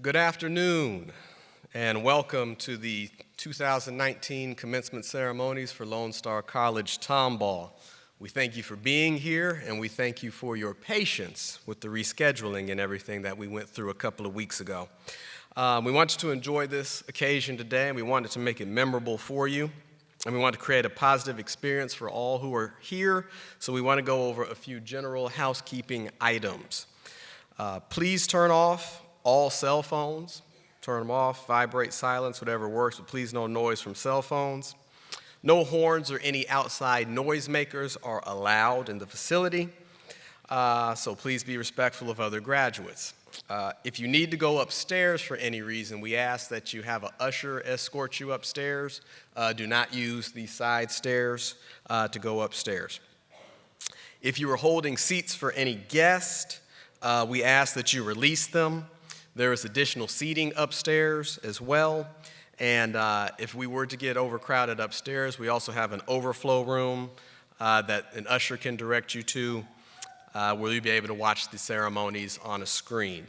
Good afternoon, and welcome to the 2019 commencement ceremonies for Lone Star College-Tomball. We thank you for being here, and we thank you for your patience with the rescheduling and everything that we went through a couple of weeks ago. We want you to enjoy this occasion today, and we wanted to make it memorable for you, and we want to create a positive experience for all who are here, so we want to go over a few general housekeeping items. Please turn off all cell phones. Turn them off, vibrate, silence, whatever works, but please no noise from cell phones. No horns or any outside noisemakers are allowed in the facility, so please be respectful of other graduates. If you need to go upstairs for any reason, we ask that you have an usher escort you upstairs. Do not use the side stairs to go upstairs. If you are holding seats for any guest, we ask that you release them. There is additional seating upstairs as well, and if we were to get overcrowded upstairs, we also have an overflow room that an usher can direct you to, where you'll be able to watch the ceremonies on a screen.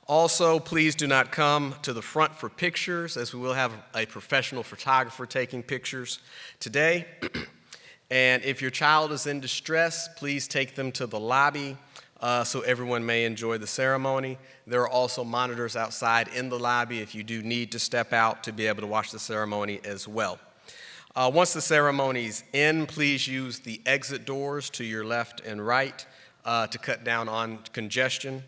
Also, please do not come to the front for pictures, as we will have a professional photographer taking pictures today. And if your child is in distress, please take them to the lobby so everyone may enjoy the ceremony. There are also monitors outside in the lobby if you do need to step out to be able to watch the ceremony as well. Once the ceremonies end, please use the exit doors to your left and right to cut down on congestion.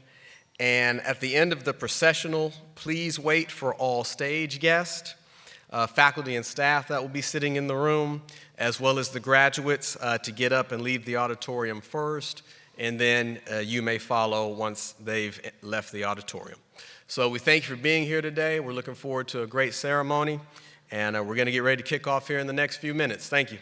And at the end of the processional, please wait for all stage guests, faculty and staff that will be sitting in the room, as well as the graduates to get up and leave the auditorium first, and then you may follow once they've left the auditorium. So we thank you for being here today. We're looking forward to a great ceremony, and we're going to get ready to kick off here in the next few minutes. Thank you.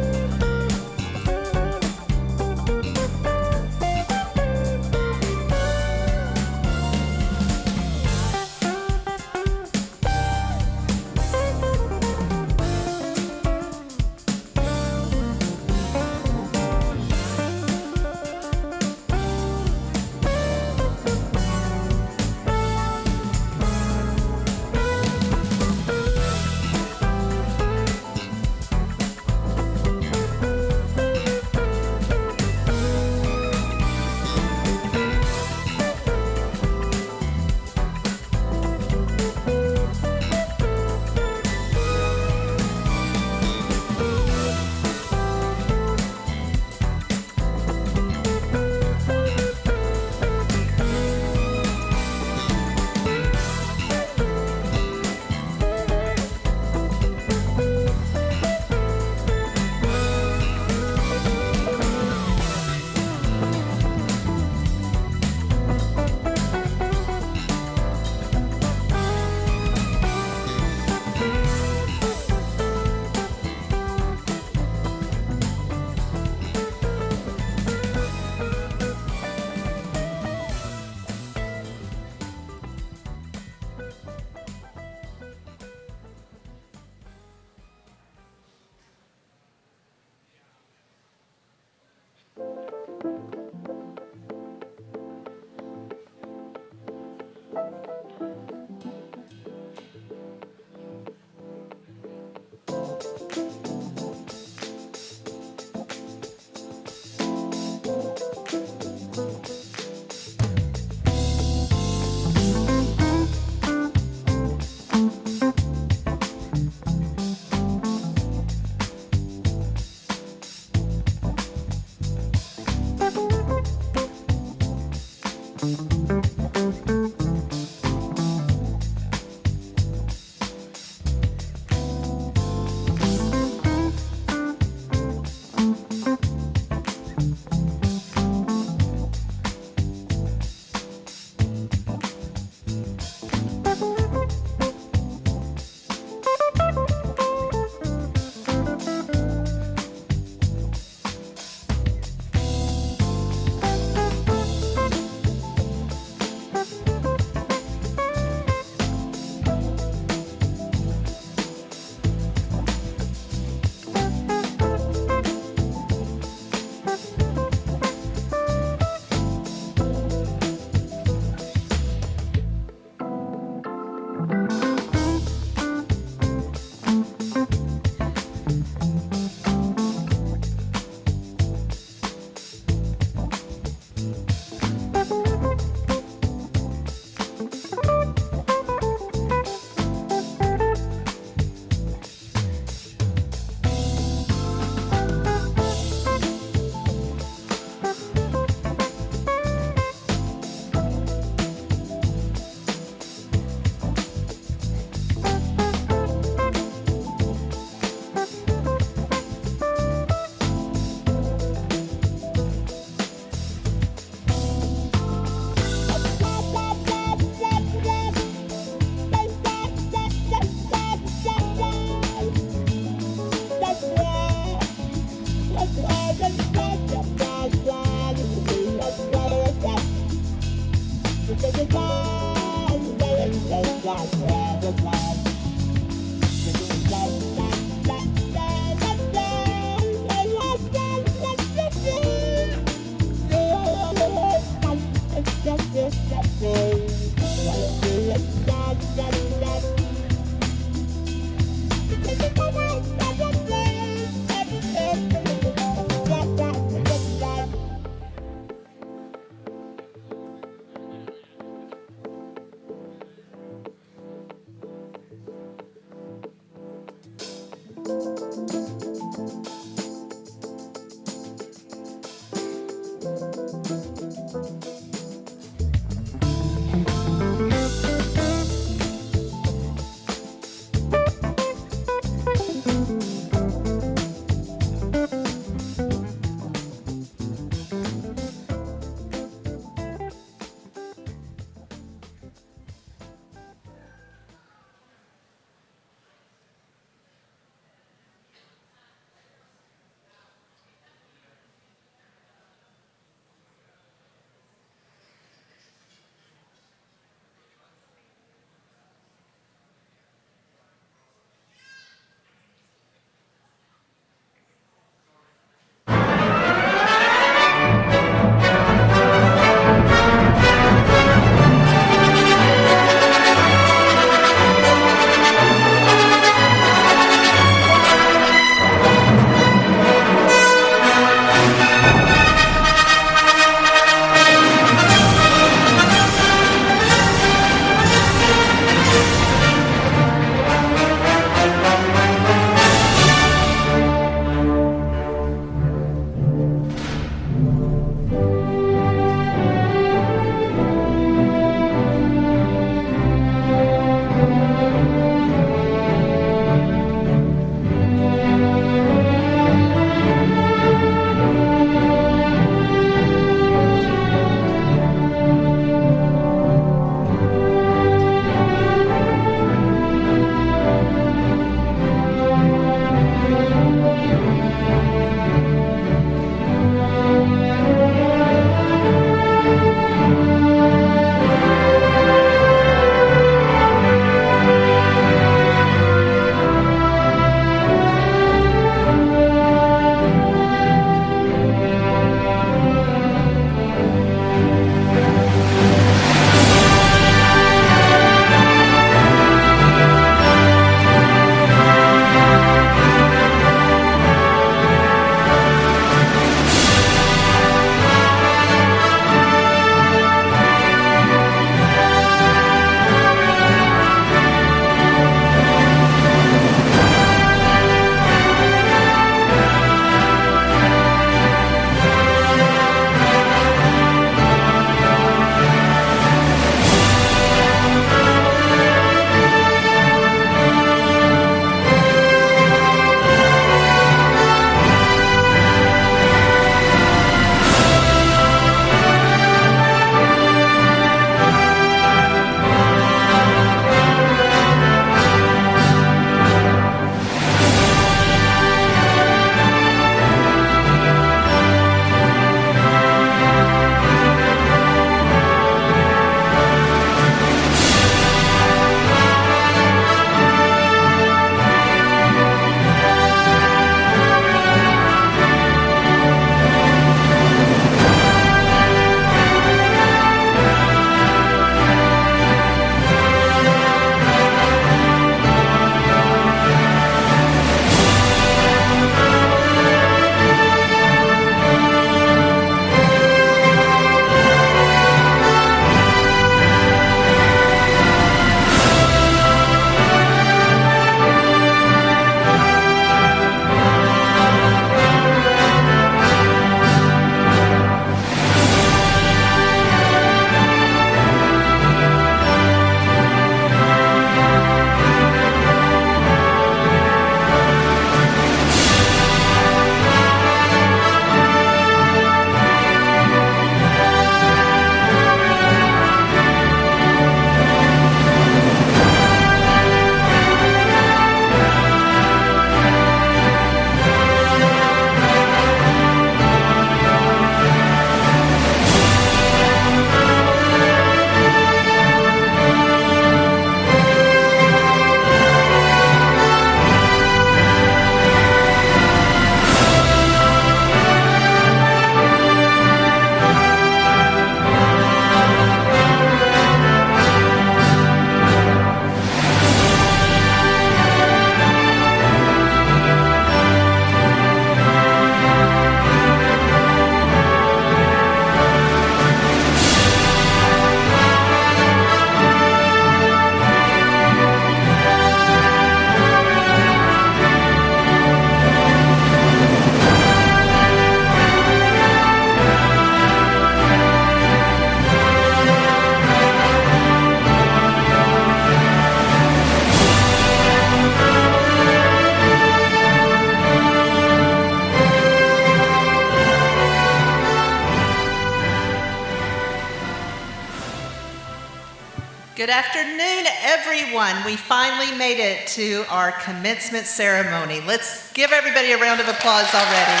Good afternoon, everyone. We finally made it to our commencement ceremony. Let's give everybody a round of applause already.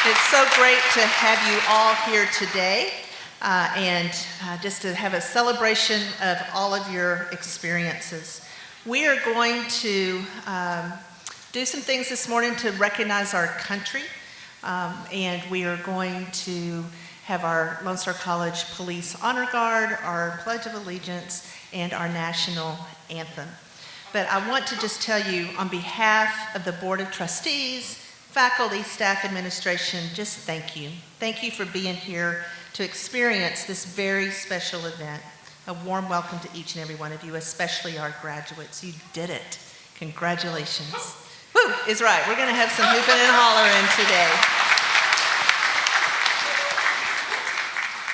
It's so great to have you all here today and just to have a celebration of all of your experiences. We are going to do some things this morning to recognize our country, and we are going to have our Lone Star College Police Honor Guard, our Pledge of Allegiance, and our national anthem. But I want to just tell you, on behalf of the Board of Trustees, faculty, staff, administration, just thank you. Thank you for being here to experience this very special event. A warm welcome to each and every one of you, especially our graduates. You did it. Congratulations. Woo is right. We're going to have some hooping and hollering today.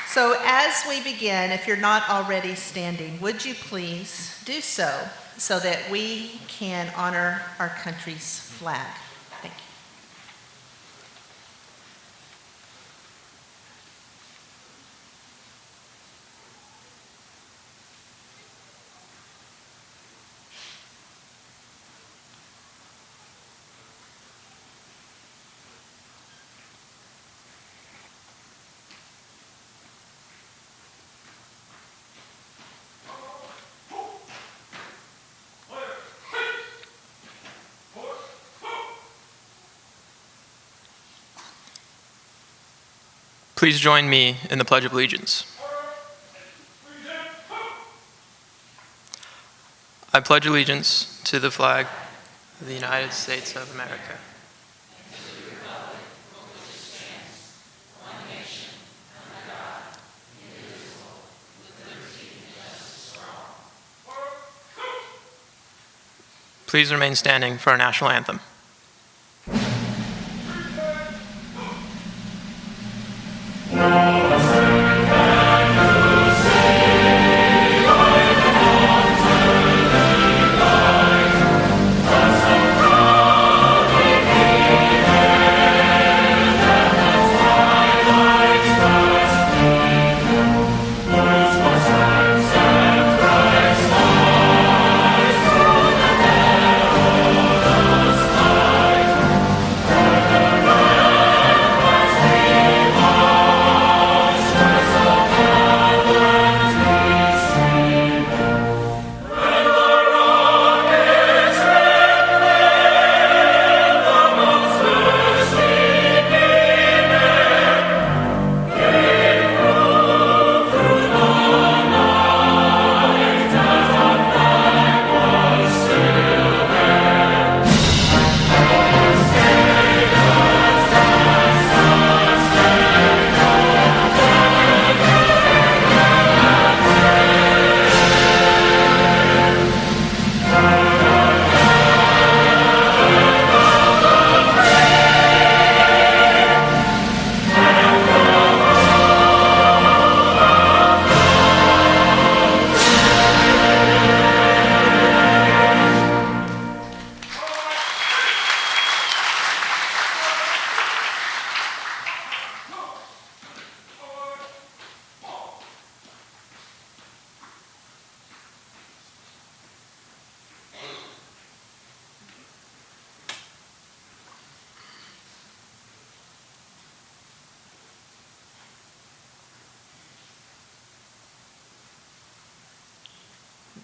So as we begin, if you're not already standing, would you please do so that we can honor our country's flag. Thank you. Please join me in the Pledge of Allegiance. I pledge allegiance to the flag of the United States of America. Please remain standing for our national anthem.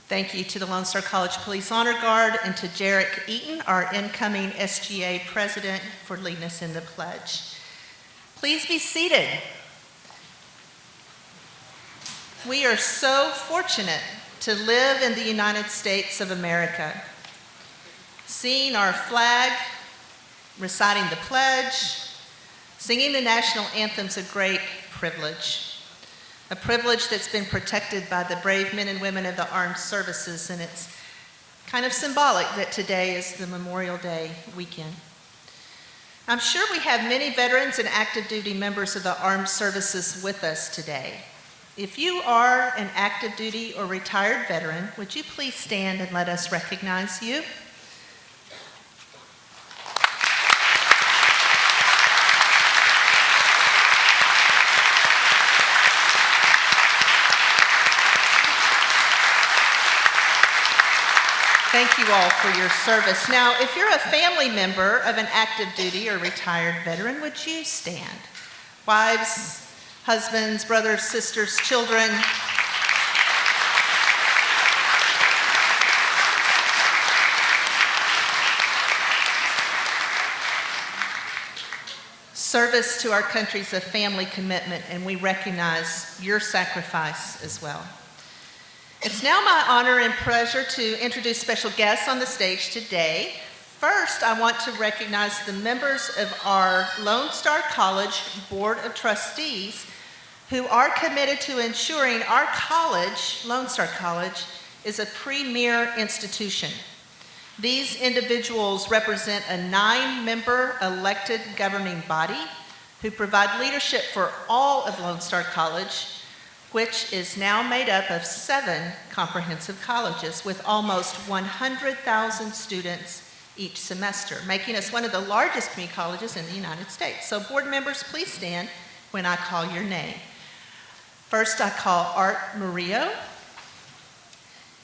Thank you to the Lone Star College Police Honor Guard and to Jarek Eaton, our incoming SGA president, for leading us in the pledge. Please be seated. We are so fortunate to live in the United States of America. Seeing our flag, reciting the pledge, singing the national anthem is a great privilege. A privilege that's been protected by the brave men and women of the armed services, and it's kind of symbolic that today is the Memorial Day weekend. I'm sure we have many veterans and active duty members of the armed services with us today. If you are an active duty or retired veteran, would you please stand and let us recognize you? Thank you all for your service. Now, if you're a family member of an active duty or retired veteran, would you stand? Wives, husbands, brothers, sisters, children. Service to our country is a family commitment, and we recognize your sacrifice as well. It's now my honor and pleasure to introduce special guests on the stage today. First, I want to recognize the members of our Lone Star College Board of Trustees who are committed to ensuring our college, Lone Star College, is a premier institution. These individuals represent a 9-member elected governing body who provide leadership for all of Lone Star College, which is now made up of 7 comprehensive colleges with almost 100,000 students each semester, making us one of the largest community colleges in the United States. So board members, please stand when I call your name. First, I call Art Murillo,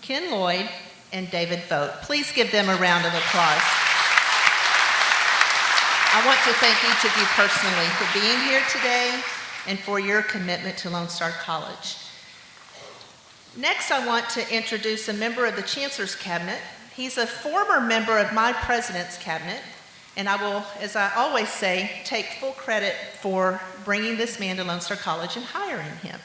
Ken Lloyd, and David Vogt. Please give them a round of applause. I want to thank each of you personally for being here today and for your commitment to Lone Star College. Next, I want to introduce a member of the Chancellor's Cabinet. He's a former member of my President's Cabinet, and I will, as I always say, take full credit for bringing this man to Lone Star College and hiring him.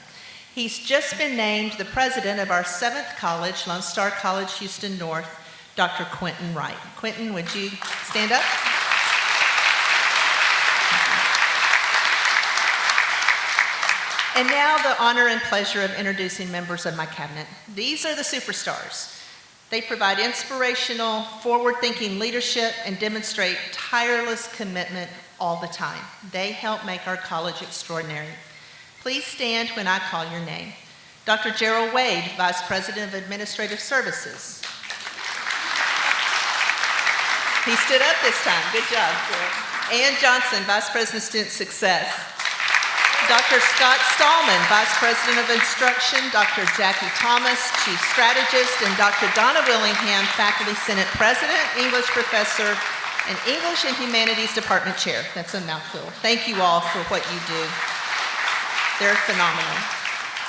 He's just been named the president of our 7th college, Lone Star College, Houston North, Dr. Quentin Wright. Quentin, would you stand up? And now the honor and pleasure of introducing members of my cabinet. These are the superstars. They provide inspirational, forward-thinking leadership and demonstrate tireless commitment all the time. They help make our college extraordinary. Please stand when I call your name. Dr. Gerald Wade, Vice President of Administrative Services. He stood up this time. Good job, Gerald. Ann Johnson, Vice President of Student Success. Dr. Scott Stallman, Vice President of Instruction, Dr. Jackie Thomas, Chief Strategist, and Dr. Donna Willingham, Faculty Senate President, English Professor, and English and Humanities Department Chair. That's a mouthful. Thank you all for what you do. They're phenomenal.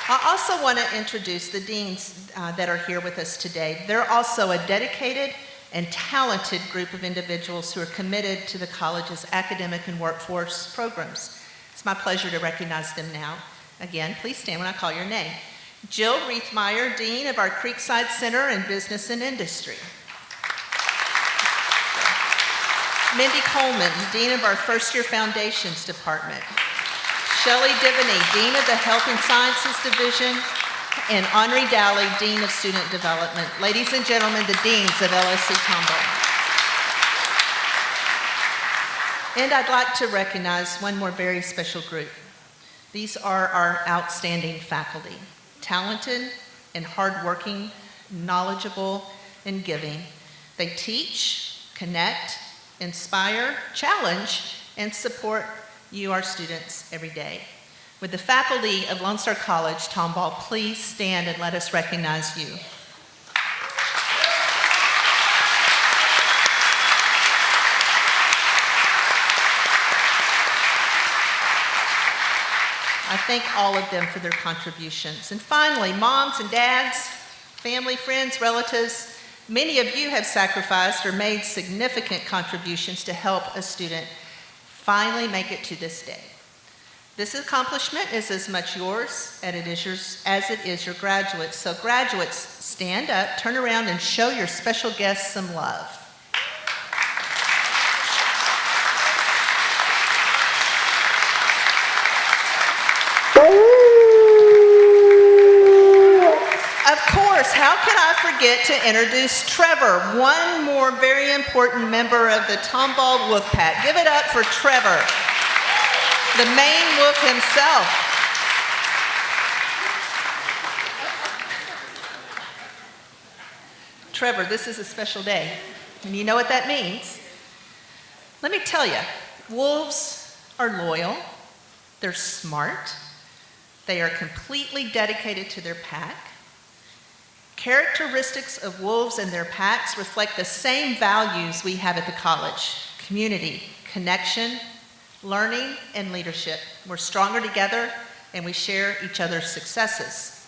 I also want to introduce the deans that are here with us today. They're also a dedicated and talented group of individuals who are committed to the college's academic and workforce programs. It's my pleasure to recognize them now. Again, please stand when I call your name. Jill Reithmeyer, Dean of our Creekside Center in Business and Industry. Mindy Coleman, Dean of our First Year Foundations Department. Shelley Divany, Dean of the Health and Sciences Division, and Henri Dally, Dean of Student Development. Ladies and gentlemen, the Deans of LSC-Tomball. And I'd like to recognize one more very special group. These are our outstanding faculty, talented and hardworking, knowledgeable and giving. They teach, connect, inspire, challenge, and support you, our students, every day. Would the faculty of Lone Star College-Tomball please stand and let us recognize you. I thank all of them for their contributions. And finally, moms and dads, family, friends, relatives, many of you have sacrificed or made significant contributions to help a student finally make it to this day. This accomplishment is as much yours as it is your graduates. So graduates, stand up, turn around, and show your special guests some love. Of course, how can I forget to introduce Trevor, one more very important member of the Tomball Wolf Pack. Give it up for Trevor, the main wolf himself. Trevor, this is a special day, and you know what that means. Let me tell you, wolves are loyal, they're smart, they are completely dedicated to their pack, Characteristics of wolves and their packs reflect the same values we have at the college: community, connection, learning, and leadership. We're stronger together, and we share each other's successes.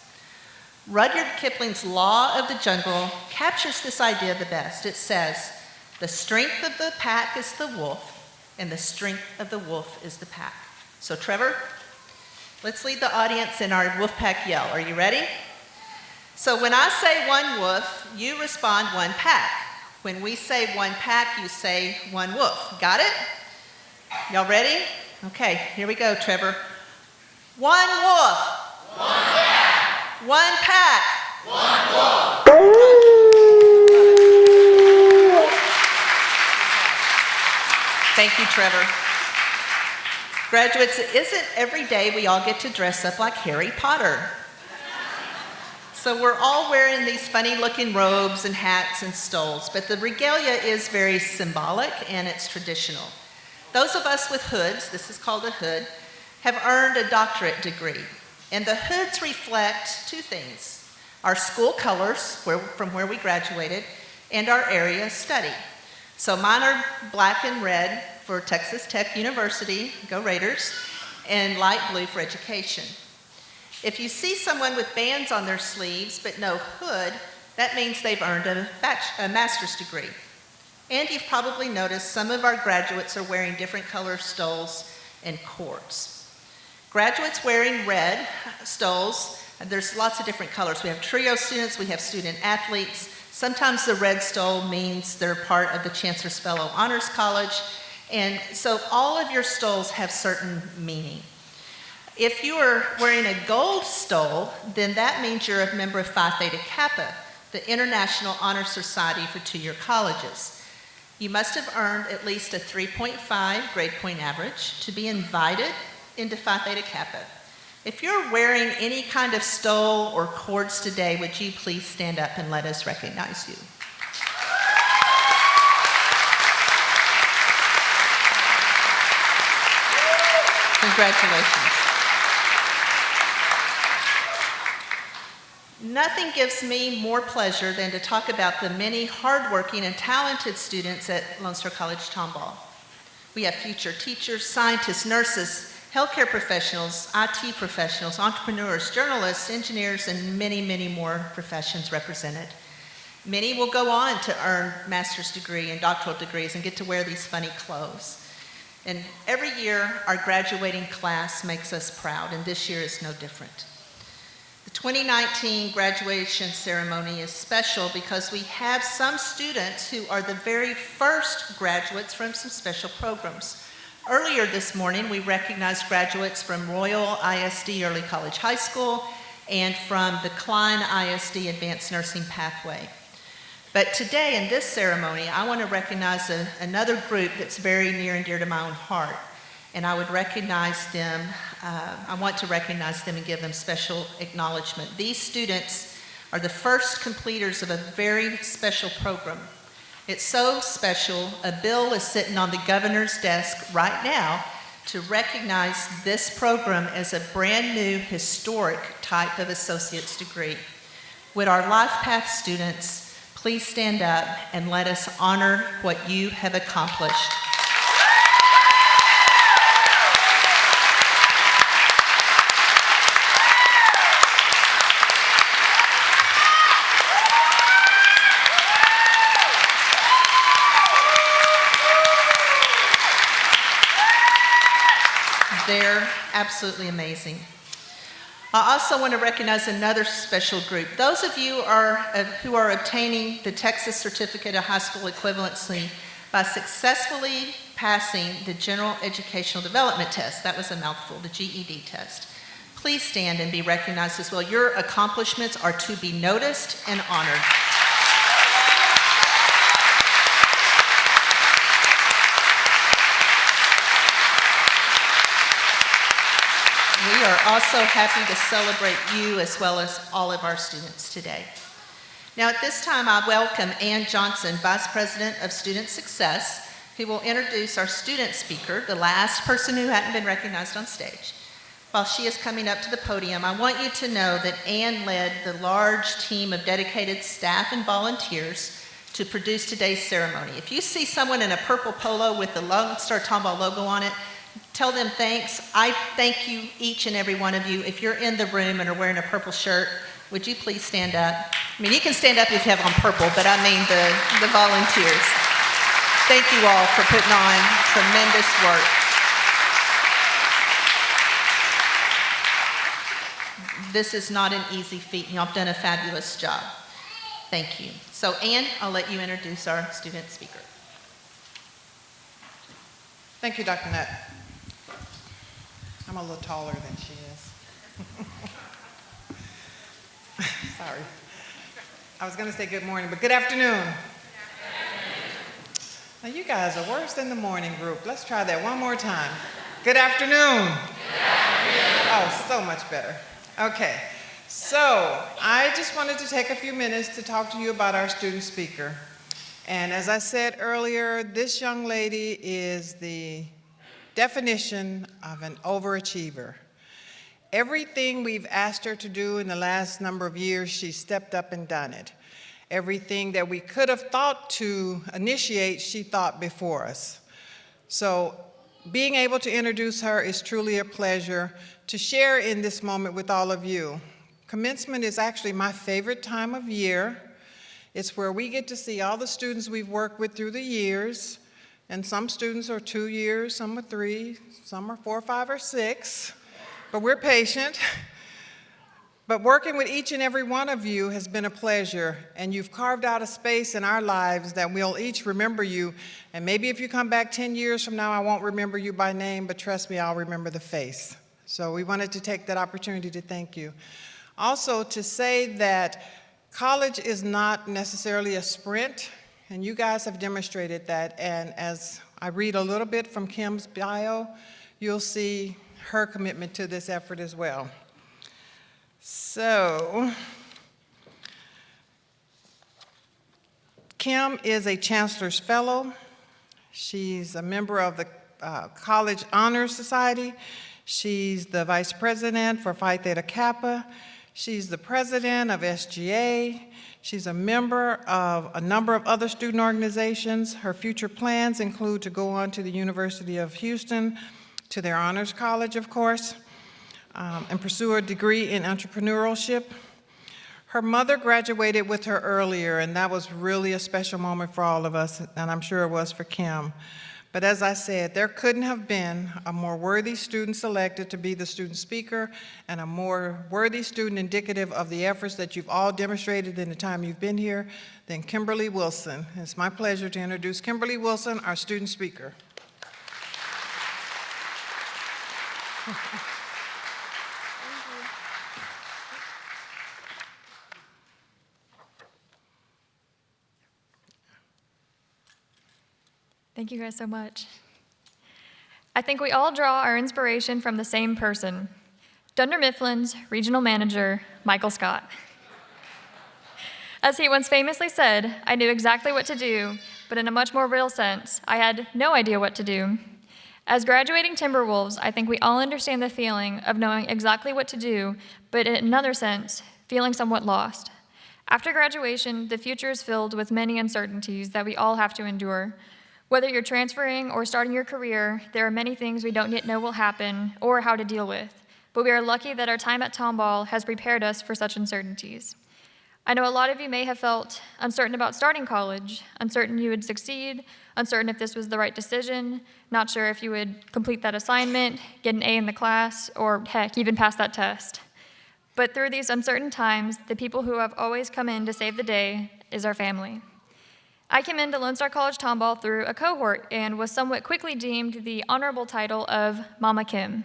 Rudyard Kipling's Law of the Jungle captures this idea the best. It says, "The strength of the pack is the wolf, and the strength of the wolf is the pack." So Trevor, let's lead the audience in our wolf pack yell. Are you ready? So when I say one wolf, you respond one pack. When we say one pack, you say one wolf. Got it? Y'all ready? Okay, here we go, Trevor. One wolf. One pack. One pack. One wolf. Thank you, Trevor. Graduates, it isn't every day we all get to dress up like Harry Potter. So we're all wearing these funny-looking robes and hats and stoles, but the regalia is very symbolic and it's traditional. Those of us with hoods, this is called a hood, have earned a doctorate degree. And the hoods reflect two things: our school colors, from where we graduated, and our area of study. So mine are black and red for Texas Tech University, go Raiders, and light blue for education. If you see someone with bands on their sleeves but no hood, that means they've earned a master's degree. And you've probably noticed some of our graduates are wearing different color stoles and cords. Graduates wearing red stoles, there's lots of different colors. We have trio students, we have student athletes. Sometimes the red stole means they're part of the Chancellor's Fellow Honors College. And so all of your stoles have certain meaning. If you are wearing a gold stole, then that means you're a member of Phi Theta Kappa, the International Honor Society for two-year colleges. You must have earned at least a 3.5 grade point average to be invited into Phi Theta Kappa. If you're wearing any kind of stole or cords today, would you please stand up and let us recognize you? Congratulations. Nothing gives me more pleasure than to talk about the many hardworking and talented students at Lone Star College-Tomball. We have future teachers, scientists, nurses, healthcare professionals, IT professionals, entrepreneurs, journalists, engineers, and many, many more professions represented. Many will go on to earn master's degree and doctoral degrees and get to wear these funny clothes. And every year, our graduating class makes us proud, and this year is no different. The 2019 graduation ceremony is special because we have some students who are the very first graduates from some special programs. Earlier this morning, we recognized graduates from Royal ISD Early College High School and from the Klein ISD Advanced Nursing Pathway. But today in this ceremony, I want to recognize another group that's very near and dear to my own heart. And I would recognize them, I want to recognize them and give them special acknowledgement. These students are the first completers of a very special program. It's so special, a bill is sitting on the governor's desk right now to recognize this program as a brand new historic type of associate's degree. Would our Life Path students please stand up and let us honor what you have accomplished. They're absolutely amazing. I also want to recognize another special group. Those of you who are obtaining the Texas Certificate of High School Equivalency by successfully passing the General Educational Development Test. That was a mouthful, the GED test. Please stand and be recognized as well. Your accomplishments are to be noticed and honored. We are also happy to celebrate you as well as all of our students today. Now at this time, I welcome Ann Johnson, Vice President of Student Success, who will introduce our student speaker, the last person who hadn't been recognized on stage. while she is coming up to the podium, I want you to know that Ann led the large team of dedicated staff and volunteers to produce today's ceremony. If you see someone in a purple polo with the Lone Star Tomball logo on it, tell them thanks. I thank you, each and every one of you. If you're in the room and are wearing a purple shirt, would you please stand up? I mean, you can stand up if you have on purple, but I mean the volunteers. Thank you all for putting on tremendous work. This is not an easy feat, and y'all have done a fabulous job. Thank you. So, Ann, I'll let you introduce our student speaker. Thank you, Dr. Nutt. I'm a little taller than she is. Sorry. I was going to say good morning, but good afternoon. Now, you guys are worse than the morning group. Let's try that one more time. Good afternoon. Good afternoon. Oh, so much better. Okay. So, I just wanted to take a few minutes to talk to you about our student speaker. And as I said earlier, this young lady is the definition of an overachiever. Everything we've asked her to do in the last number of years, she's stepped up and done it. Everything that we could have thought to initiate, she thought before us. So, being able to introduce her is truly a pleasure to share in this moment with all of you. Commencement is actually my favorite time of year. It's where we get to see all the students we've worked with through the years, and some students are 2 years, some are 3, some are 4, 5, or 6, but we're patient. But working with each and every one of you has been a pleasure, and you've carved out a space in our lives that we'll each remember you, and maybe if you come back 10 years from now, I won't remember you by name, but trust me, I'll remember the face. So we wanted to take that opportunity to thank you. Also, to say that college is not necessarily a sprint, and you guys have demonstrated that, and as I read a little bit from Kim's bio, you'll see her commitment to this effort as well. So, Kim is a Chancellor's Fellow. She's a member of the College Honors Society. She's the Vice President for Phi Theta Kappa. She's the President of SGA. She's a member of a number of other student organizations. Her future plans include to go on to the University of Houston, to their honors college, of course, and pursue a degree in entrepreneurship. Her mother graduated with her earlier, and that was really a special moment for all of us, and I'm sure it was for Kim. But as I said, there couldn't have been a more worthy student selected to be the student speaker and a more worthy student indicative of the efforts that you've all demonstrated in the time you've been here than Kimberly Wilson. It's my pleasure to introduce Kimberly Wilson, our student speaker. Thank you guys so much. I think we all draw our inspiration from the same person, Dunder Mifflin's regional manager, Michael Scott. As he once famously said, I knew exactly what to do, but in a much more real sense, I had no idea what to do. As graduating Timberwolves, I think we all understand the feeling of knowing exactly what to do, but in another sense, feeling somewhat lost. After graduation, the future is filled with many uncertainties that we all have to endure. Whether you're transferring or starting your career, there are many things we don't yet know will happen or how to deal with, but we are lucky that our time at Tomball has prepared us for such uncertainties. I know a lot of you may have felt uncertain about starting college, uncertain you would succeed, uncertain if this was the right decision, not sure if you would complete that assignment, get an A in the class, or heck, even pass that test. But through these uncertain times, the people who have always come in to save the day is our family. I came into Lone Star College-Tomball through a cohort and was somewhat quickly deemed the honorable title of Mama Kim.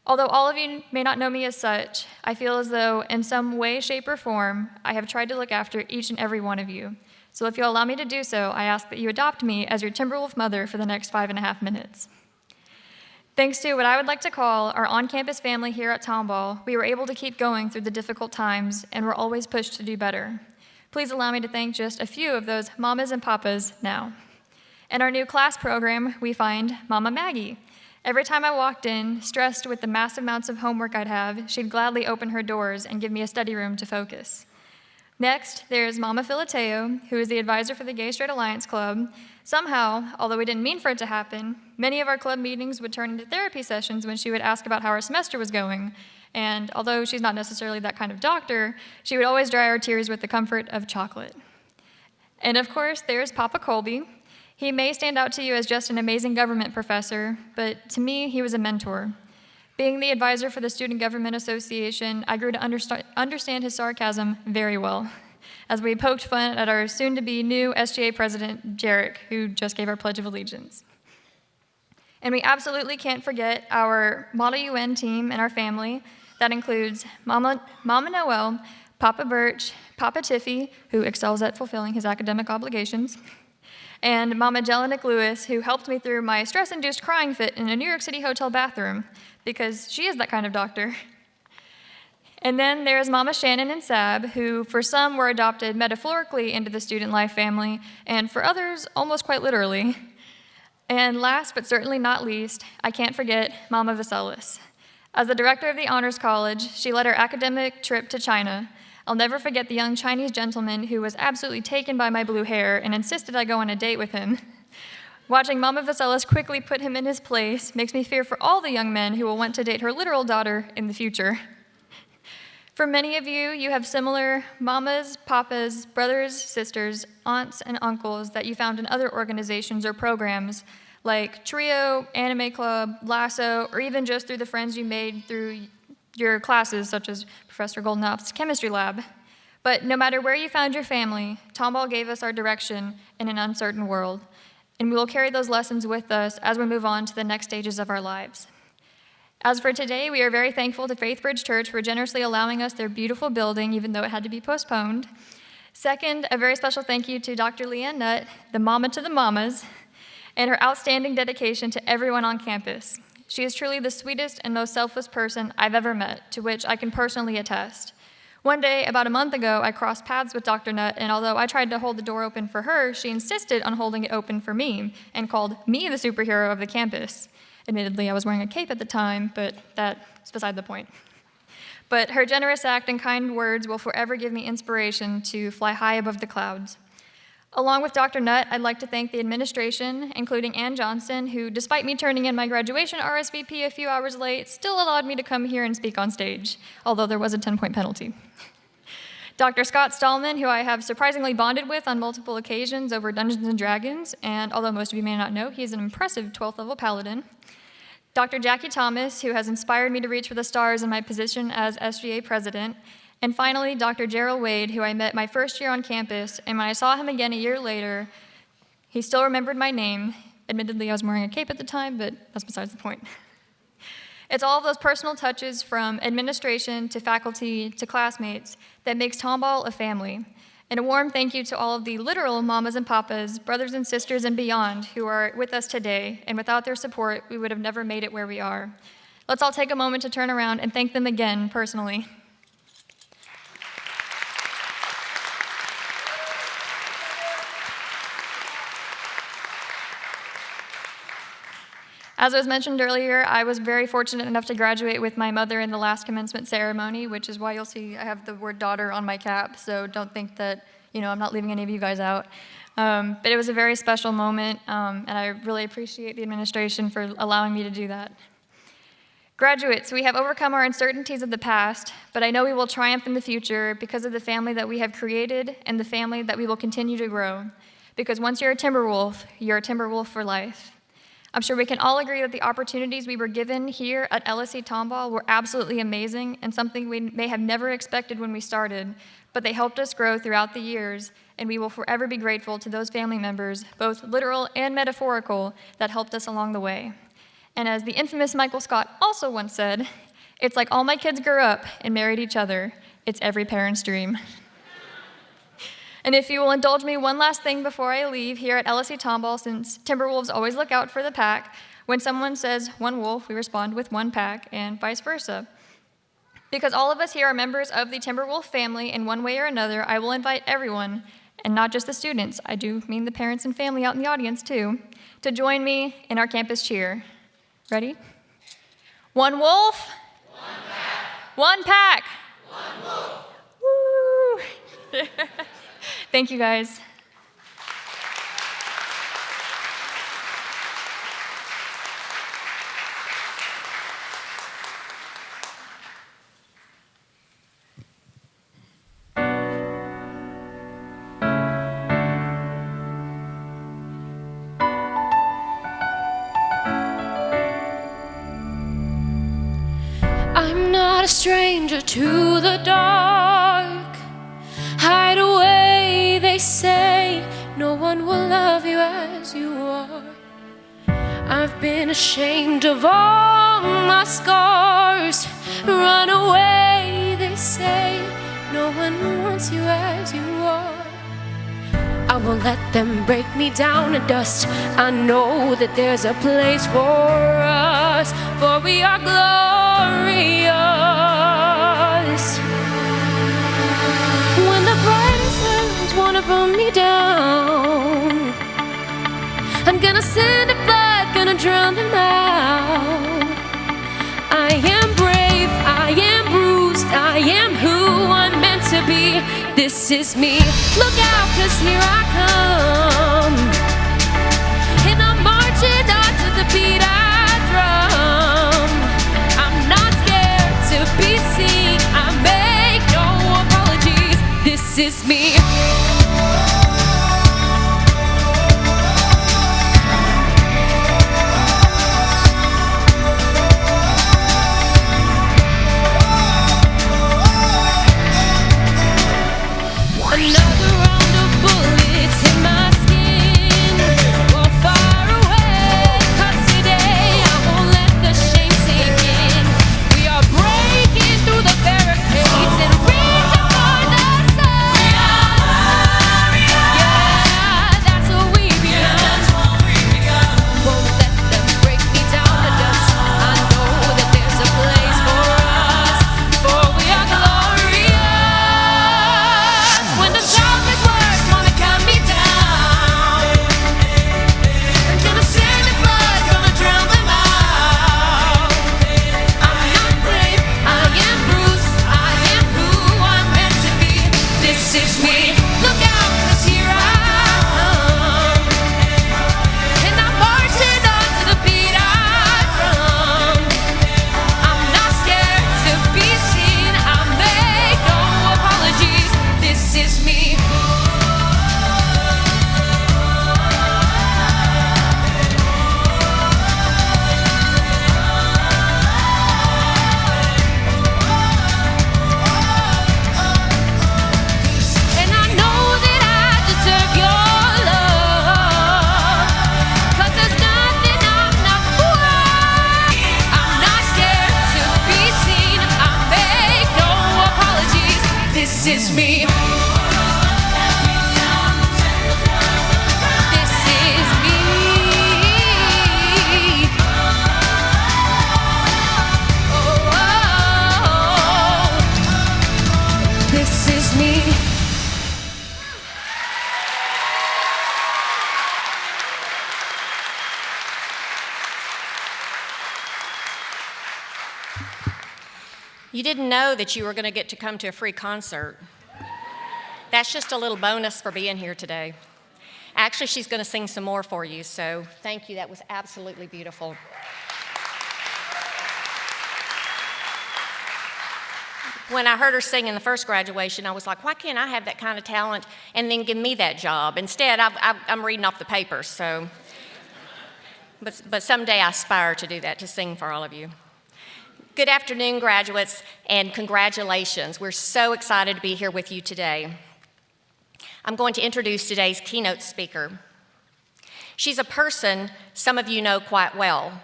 Although all of you may not know me as such, I feel as though in some way, shape, or form, I have tried to look after each and every one of you. So if you'll allow me to do so, I ask that you adopt me as your Timberwolf mother for the next 5.5 minutes. Thanks to what I would like to call our on-campus family here at Tomball, we were able to keep going through the difficult times and were always pushed to do better. Please allow me to thank just a few of those mamas and papas now. In our new class program, we find Mama Maggie. Every time I walked in, stressed with the massive amounts of homework I'd have, she'd gladly open her doors and give me a study room to focus. Next, there's Mama Filateo, who is the advisor for the Gay Straight Alliance Club. Somehow, although we didn't mean for it to happen, many of our club meetings would turn into therapy sessions when she would ask about how our semester was going. And although she's not necessarily that kind of doctor, she would always dry our tears with the comfort of chocolate. And of course, there's Papa Colby. He may stand out to you as just an amazing government professor, but to me, he was a mentor. Being the advisor for the Student Government Association, I grew to understand his sarcasm very well, as we poked fun at our soon-to-be new SGA president, Jarek, who just gave our Pledge of Allegiance. And we absolutely can't forget our Model UN team and our family. That includes Mama Noel, Papa Birch, Papa Tiffy, who excels at fulfilling his academic obligations, and Mama Jelinek Lewis, who helped me through my stress-induced crying fit in a New York City hotel bathroom, because she is that kind of doctor. And then there's Mama Shannon and Sab, who for some were adopted metaphorically into the student life family, and for others, almost quite literally. And last but certainly not least, I can't forget Mama Vaselis. As the director of the Honors College, she led our academic trip to China. I'll never forget the young Chinese gentleman who was absolutely taken by my blue hair and insisted I go on a date with him. Watching Mama Vaselis quickly put him in his place makes me fear for all the young men who will want to date her literal daughter in the future. For many of you, you have similar mamas, papas, brothers, sisters, aunts, and uncles that you found in other organizations or programs like Trio, Anime Club, Lasso, or even just through the friends you made through your classes, such as Professor Goldenop's chemistry lab. But no matter where you found your family, Tomball gave us our direction in an uncertain world, and we will carry those lessons with us as we move on to the next stages of our lives. As for today, we are very thankful to Faithbridge Church for generously allowing us their beautiful building, even though it had to be postponed. Second, a very special thank you to Dr. Leanne Nutt, the mama to the mamas, and her outstanding dedication to everyone on campus. She is truly the sweetest and most selfless person I've ever met, to which I can personally attest. One day, about a month ago, I crossed paths with Dr. Nutt, and although I tried to hold the door open for her, she insisted on holding it open for me and called me the superhero of the campus. Admittedly, I was wearing a cape at the time, but that's beside the point. But her generous act and kind words will forever give me inspiration to fly high above the clouds. Along with Dr. Nutt, I'd like to thank the administration, including Ann Johnson, who, despite me turning in my graduation RSVP a few hours late, still allowed me to come here and speak on stage, although there was a 10-point penalty. Dr. Scott Stallman, who I have surprisingly bonded with on multiple occasions over Dungeons & Dragons, and although most of you may not know, he's an impressive 12th level paladin. Dr. Jackie Thomas, who has inspired me to reach for the stars in my position as SGA president. And finally, Dr. Gerald Wade, who I met my first year on campus, and when I saw him again a year later, he still remembered my name. Admittedly, I was wearing a cape at the time, but that's besides the point. It's all of those personal touches from administration to faculty to classmates that makes Tomball a family. And a warm thank you to all of the literal mamas and papas, brothers and sisters and beyond who are with us today, and without their support, we would have never made it where we are. Let's all take a moment to turn around and thank them again personally. As was mentioned earlier, I was very fortunate enough to graduate with my mother in the last commencement ceremony, which is why you'll see I have the word daughter on my cap, so don't think that, I'm not leaving any of you guys out. But it was a very special moment, and I really appreciate the administration for allowing me to do that. Graduates, we have overcome our uncertainties of the past, but I know we will triumph in the future because of the family that we have created and the family that we will continue to grow. Because once you're a Timberwolf, you're a Timberwolf for life. I'm sure we can all agree that the opportunities we were given here at LSC-Tomball were absolutely amazing and something we may have never expected when we started, but they helped us grow throughout the years, and we will forever be grateful to those family members, both literal and metaphorical, that helped us along the way. And as the infamous Michael Scott also once said, it's like all my kids grew up and married each other. It's every parent's dream. And if you will indulge me one last thing before I leave here at LSC-Tomball, since Timberwolves always look out for the pack, when someone says one wolf, we respond with one pack, and vice versa. Because all of us here are members of the Timberwolf family in one way or another, I will invite everyone, and not just the students, I do mean the parents and family out in the audience too, to join me in our campus cheer. Ready? One wolf. One pack. One wolf. Woo! Thank you, guys. I'm not a stranger to the dark. Hide away, they say. No one will love you as you are. I've been ashamed of all my scars. Run away, they say. No one wants you as you are. I won't let them break me down to dust. I know that there's a place for us, for we are glorious. When the brightest winds wanna burn me down, I'm gonna send a flood, gonna drown them out. I am brave, I am bruised, I am who I'm meant to be. This is me. Look out, 'cause here I come. And I'm marching on to the beat I drum. I'm not scared to be seen. I make no apologies. This is me. Another round of bullets in my skin. Go far away, 'cause today I won't let the shame sink in. We are breaking through the barricades and reaching for the sun. Yeah, that's what we've begun. Won't let them break me down to dust. I know that there's a place for us, for we are glorious. When the darkest words wanna cut me down, I'm gonna send a flood, gonna drown them out. I'm not brave, I am bruised, I am who I'm meant to be. This is me. Look out, 'cause here I come. And I'm marching on to the beat I drum. I'm not scared to be seen. I make no apologies. This is me. And I know that I deserve your love, 'cause there's nothing I'm not worth. I'm not scared to be seen. I make no apologies. This is me. This is me. Oh, this is me. You didn't know that you were going to get to come to a free concert. That's just a little bonus for being here today. Actually, she's going to sing some more for you, so thank you. That was absolutely beautiful. When I heard her sing in the first graduation, I was like, why can't I have that kind of talent and then give me that job? Instead, I'm reading off the papers, so. But someday I aspire to do that, to sing for all of you. Good afternoon, graduates, and congratulations. We're so excited to be here with you today. I'm going to introduce today's keynote speaker. She's a person some of you know quite well.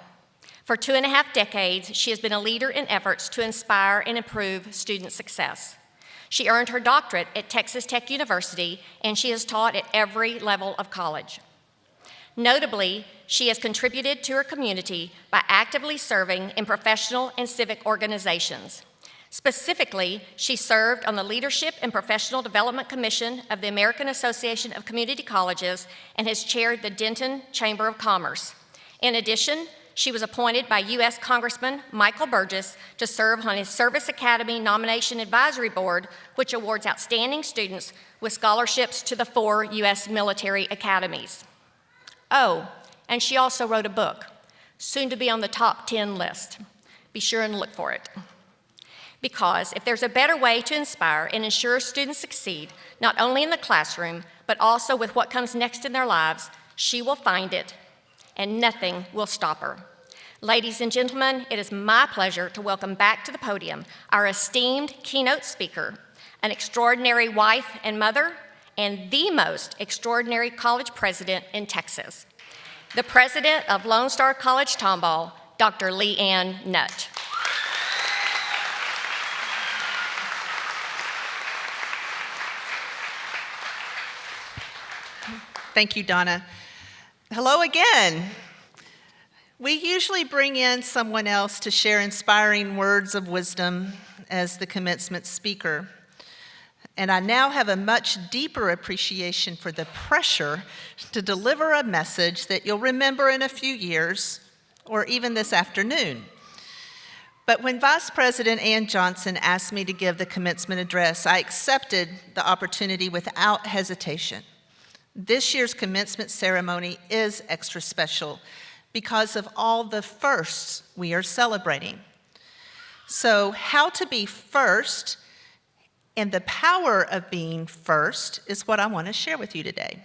For 2.5 decades, she has been a leader in efforts to inspire and improve student success. She earned her doctorate at Texas Tech University, and she has taught at every level of college. Notably, she has contributed to her community by actively serving in professional and civic organizations. Specifically, she served on the Leadership and Professional Development Commission of the American Association of Community Colleges and has chaired the Denton Chamber of Commerce. In addition, she was appointed by U.S. Congressman Michael Burgess to serve on his Service Academy Nomination Advisory Board, which awards outstanding students with scholarships to the 4 U.S. military academies. Oh, and she also wrote a book, soon to be on the top 10 list. Be sure and look for it. Because if there's a better way to inspire and ensure students succeed, not only in the classroom, but also with what comes next in their lives, she will find it, and nothing will stop her. Ladies and gentlemen, it is my pleasure to welcome back to the podium our esteemed keynote speaker, an extraordinary wife and mother, and the most extraordinary college president in Texas, the president of Lone Star College-Tomball, Dr. Leigh Ann Nutt. Thank you, Donna. Hello again. We usually bring in someone else to share inspiring words of wisdom as the commencement speaker. And I now have a much deeper appreciation for the pressure to deliver a message that you'll remember in a few years or even this afternoon. But when Vice President Ann Johnson asked me to give the commencement address, I accepted the opportunity without hesitation. This year's commencement ceremony is extra special because of all the firsts we are celebrating. So, how to be first and the power of being first is what I want to share with you today.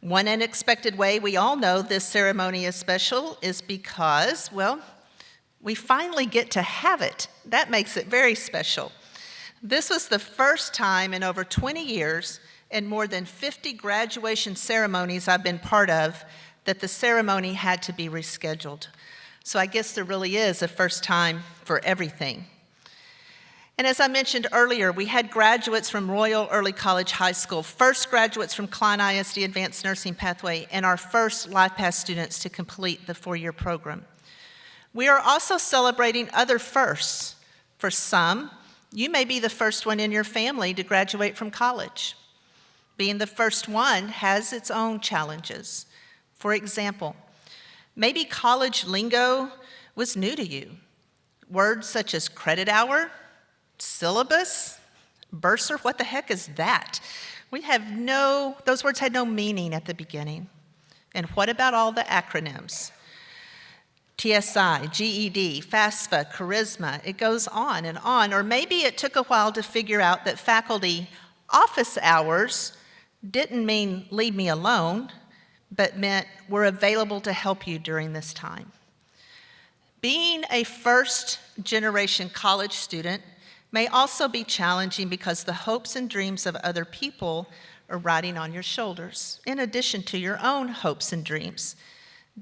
One unexpected way we all know this ceremony is special is because, well, we finally get to have it. That makes it very special. This was the first time in over 20 years and more than 50 graduation ceremonies I've been part of that the ceremony had to be rescheduled. So I guess there really is a first time for everything. And as I mentioned earlier, we had graduates from Royal Early College High School, first graduates from Klein ISD Advanced Nursing Pathway, and our first LifePath students to complete the 4-year program. We are also celebrating other firsts. For some, you may be the first one in your family to graduate from college. Being the first one has its own challenges. For example, maybe college lingo was new to you. Words such as credit hour, syllabus, bursar, what the heck is that? Those words had no meaning at the beginning. And what about all the acronyms? TSI, GED, FAFSA, Charisma, it goes on and on. Or maybe it took a while to figure out that faculty office hours didn't mean leave me alone, but meant we're available to help you during this time. Being a first-generation college student may also be challenging because the hopes and dreams of other people are riding on your shoulders, in addition to your own hopes and dreams.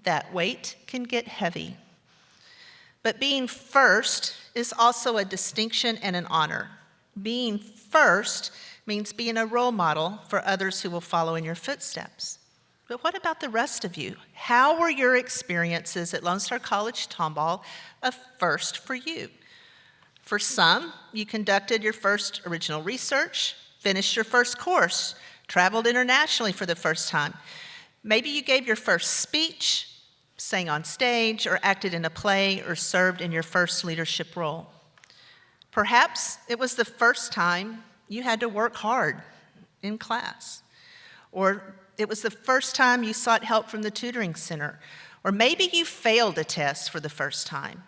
That weight can get heavy. But being first is also a distinction and an honor. Being first means being a role model for others who will follow in your footsteps. But what about the rest of you? How were your experiences at Lone Star College-Tomball a first for you? For some, you conducted your first original research, finished your first course, traveled internationally for the first time. Maybe you gave your first speech, sang on stage, or acted in a play, or served in your first leadership role. Perhaps it was the first time you had to work hard in class, or it was the first time you sought help from the tutoring center, or maybe you failed a test for the first time,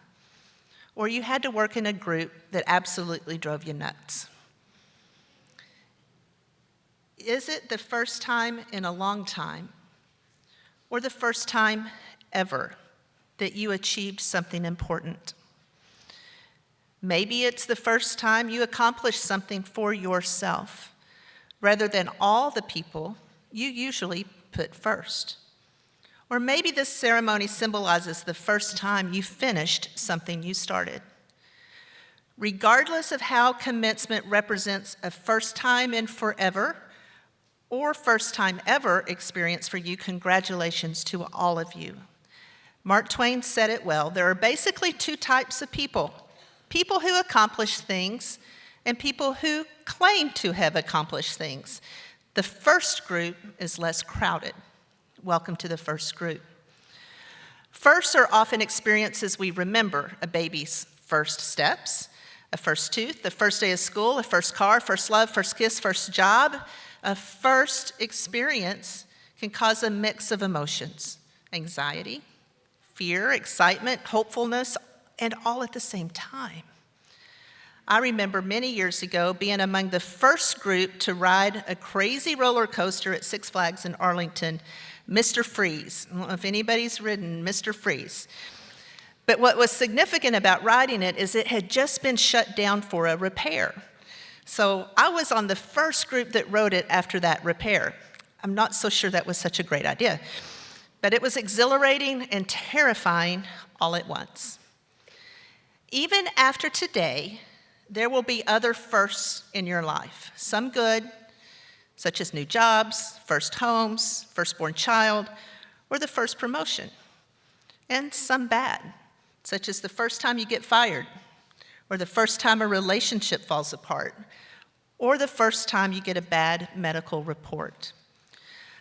or you had to work in a group that absolutely drove you nuts. Is it the first time in a long time, or the first time ever that you achieved something important? Maybe it's the first time you accomplished something for yourself, rather than all the people you usually put first. Or maybe this ceremony symbolizes the first time you finished something you started. Regardless of how commencement represents a first time in forever or first time ever experience for you, congratulations to all of you. Mark Twain said it well. There are basically 2 types of people. People who accomplish things and people who claim to have accomplished things. The first group is less crowded. Welcome to the first group. Firsts are often experiences we remember: a baby's first steps, a first tooth, the first day of school, a first car, first love, first kiss, first job. A first experience can cause a mix of emotions: anxiety, fear, excitement, hopefulness, and all at the same time. I remember many years ago being among the first group to ride a crazy roller coaster at Six Flags in Arlington, Mr. Freeze. I don't know if anybody's ridden Mr. Freeze. But what was significant about riding it is it had just been shut down for a repair. So I was on the first group that rode it after that repair. I'm not so sure that was such a great idea, but it was exhilarating and terrifying all at once. Even after today, there will be other firsts in your life, some good, such as new jobs, first homes, firstborn child, or the first promotion, and some bad, such as the first time you get fired, or the first time a relationship falls apart, or the first time you get a bad medical report.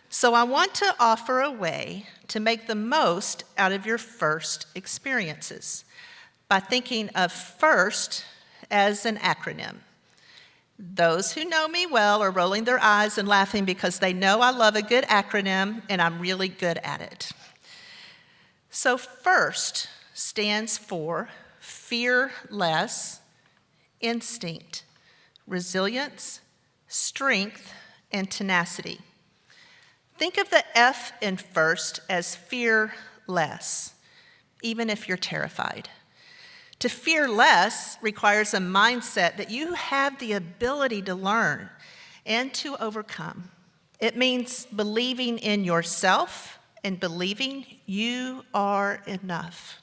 So I want to offer a way to make the most out of your first experiences by thinking of FIRST as an acronym. Those who know me well are rolling their eyes and laughing because they know I love a good acronym and I'm really good at it. So FIRST stands for fear less, instinct, resilience, strength, and tenacity. Think of the F in FIRST as fear less, even if you're terrified. To fear less requires a mindset that you have the ability to learn and to overcome. It means believing in yourself and believing you are enough.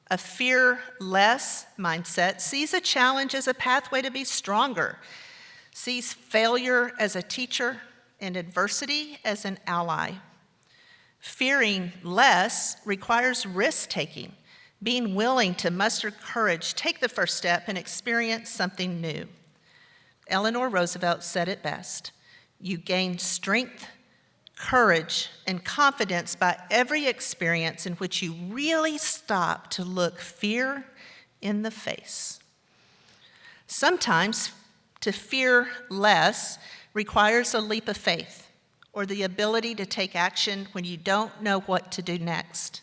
A fear-less mindset sees a challenge as a pathway to be stronger, sees failure as a teacher and adversity as an ally. Fearing less requires risk-taking, being willing to muster courage, take the first step, and experience something new. Eleanor Roosevelt said it best: you gain strength, courage, and confidence by every experience in which you really stop to look fear in the face. Sometimes to fear less requires a leap of faith or the ability to take action when you don't know what to do next.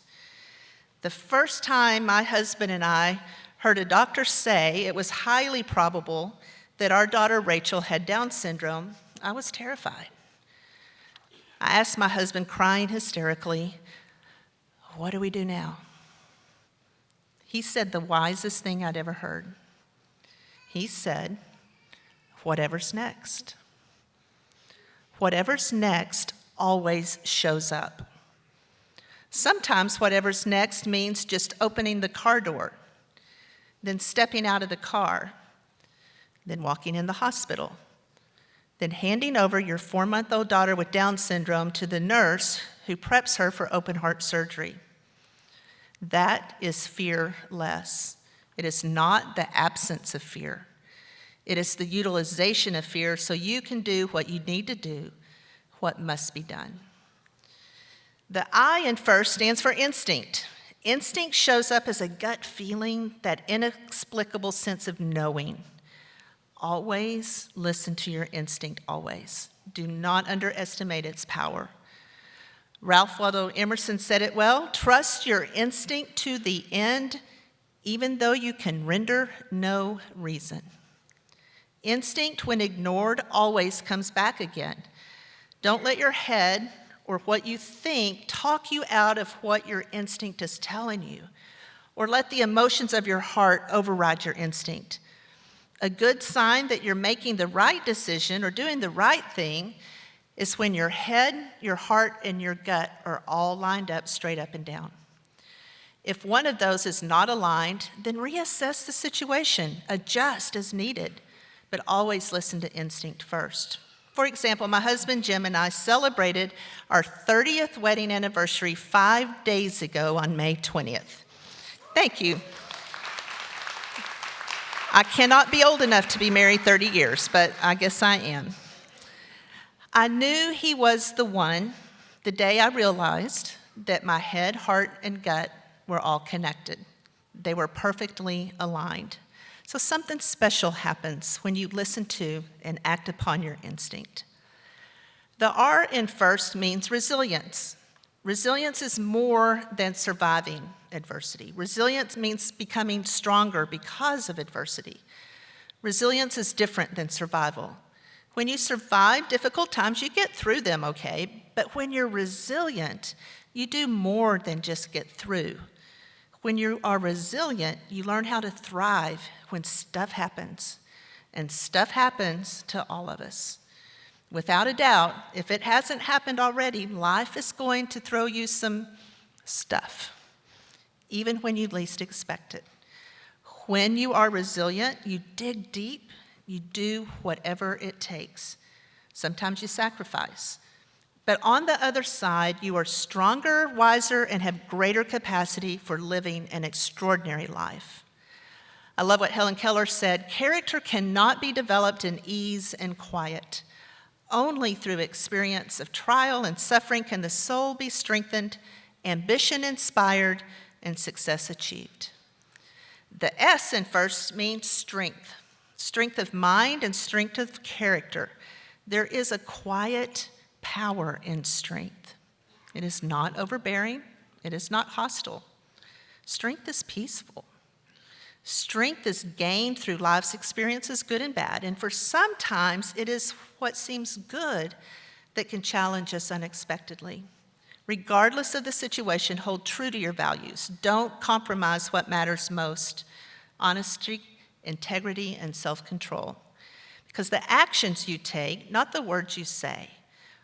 The first time my husband and I heard a doctor say it was highly probable that our daughter Rachel had Down syndrome, I was terrified. I asked my husband, crying hysterically, "What do we do now?" He said the wisest thing I'd ever heard. He said, "Whatever's next." Whatever's next always shows up. Sometimes whatever's next means just opening the car door, then stepping out of the car, then walking in the hospital, then handing over your 4-month-old daughter with Down syndrome to the nurse who preps her for open heart surgery. That is fearless. It is not the absence of fear. It is the utilization of fear so you can do what you need to do, what must be done. The I in FIRST stands for instinct. Instinct shows up as a gut feeling, that inexplicable sense of knowing. Always listen to your instinct, always. Do not underestimate its power. Ralph Waldo Emerson said it well: trust your instinct to the end, even though you can render no reason. Instinct, when ignored, always comes back again. Don't let your head or what you think talk you out of what your instinct is telling you, or let the emotions of your heart override your instinct. A good sign that you're making the right decision or doing the right thing is when your head, your heart, and your gut are all lined up straight up and down. If one of those is not aligned, then reassess the situation, adjust as needed, but always listen to instinct first. For example, my husband Jim and I celebrated our 30th wedding anniversary 5 days ago on May 20th. Thank you. I cannot be old enough to be married 30 years, but I guess I am. I knew he was the one the day I realized that my head, heart, and gut were all connected. They were perfectly aligned. So something special happens when you listen to and act upon your instinct. The R in first means resilience. Resilience is more than surviving adversity. Resilience means becoming stronger because of adversity. Resilience is different than survival. When you survive difficult times, you get through them okay, but when you're resilient, you do more than just get through. When you are resilient, you learn how to thrive when stuff happens, and stuff happens to all of us. Without a doubt, if it hasn't happened already, life is going to throw you some stuff, even when you least expect it. When you are resilient, you dig deep, you do whatever it takes. Sometimes you sacrifice. But on the other side, you are stronger, wiser, and have greater capacity for living an extraordinary life. I love what Helen Keller said, "Character cannot be developed in ease and quiet. Only through experience of trial and suffering can the soul be strengthened, ambition inspired, and success achieved." The S in first means strength. Strength of mind and strength of character. There is a quiet power in strength. It is not overbearing. It is not hostile. Strength is peaceful. Strength is gained through life's experiences, good and bad, and for sometimes it is what seems good that can challenge us unexpectedly. Regardless of the situation, hold true to your values. Don't compromise what matters most: honesty, integrity, and self-control. Because the actions you take, not the words you say,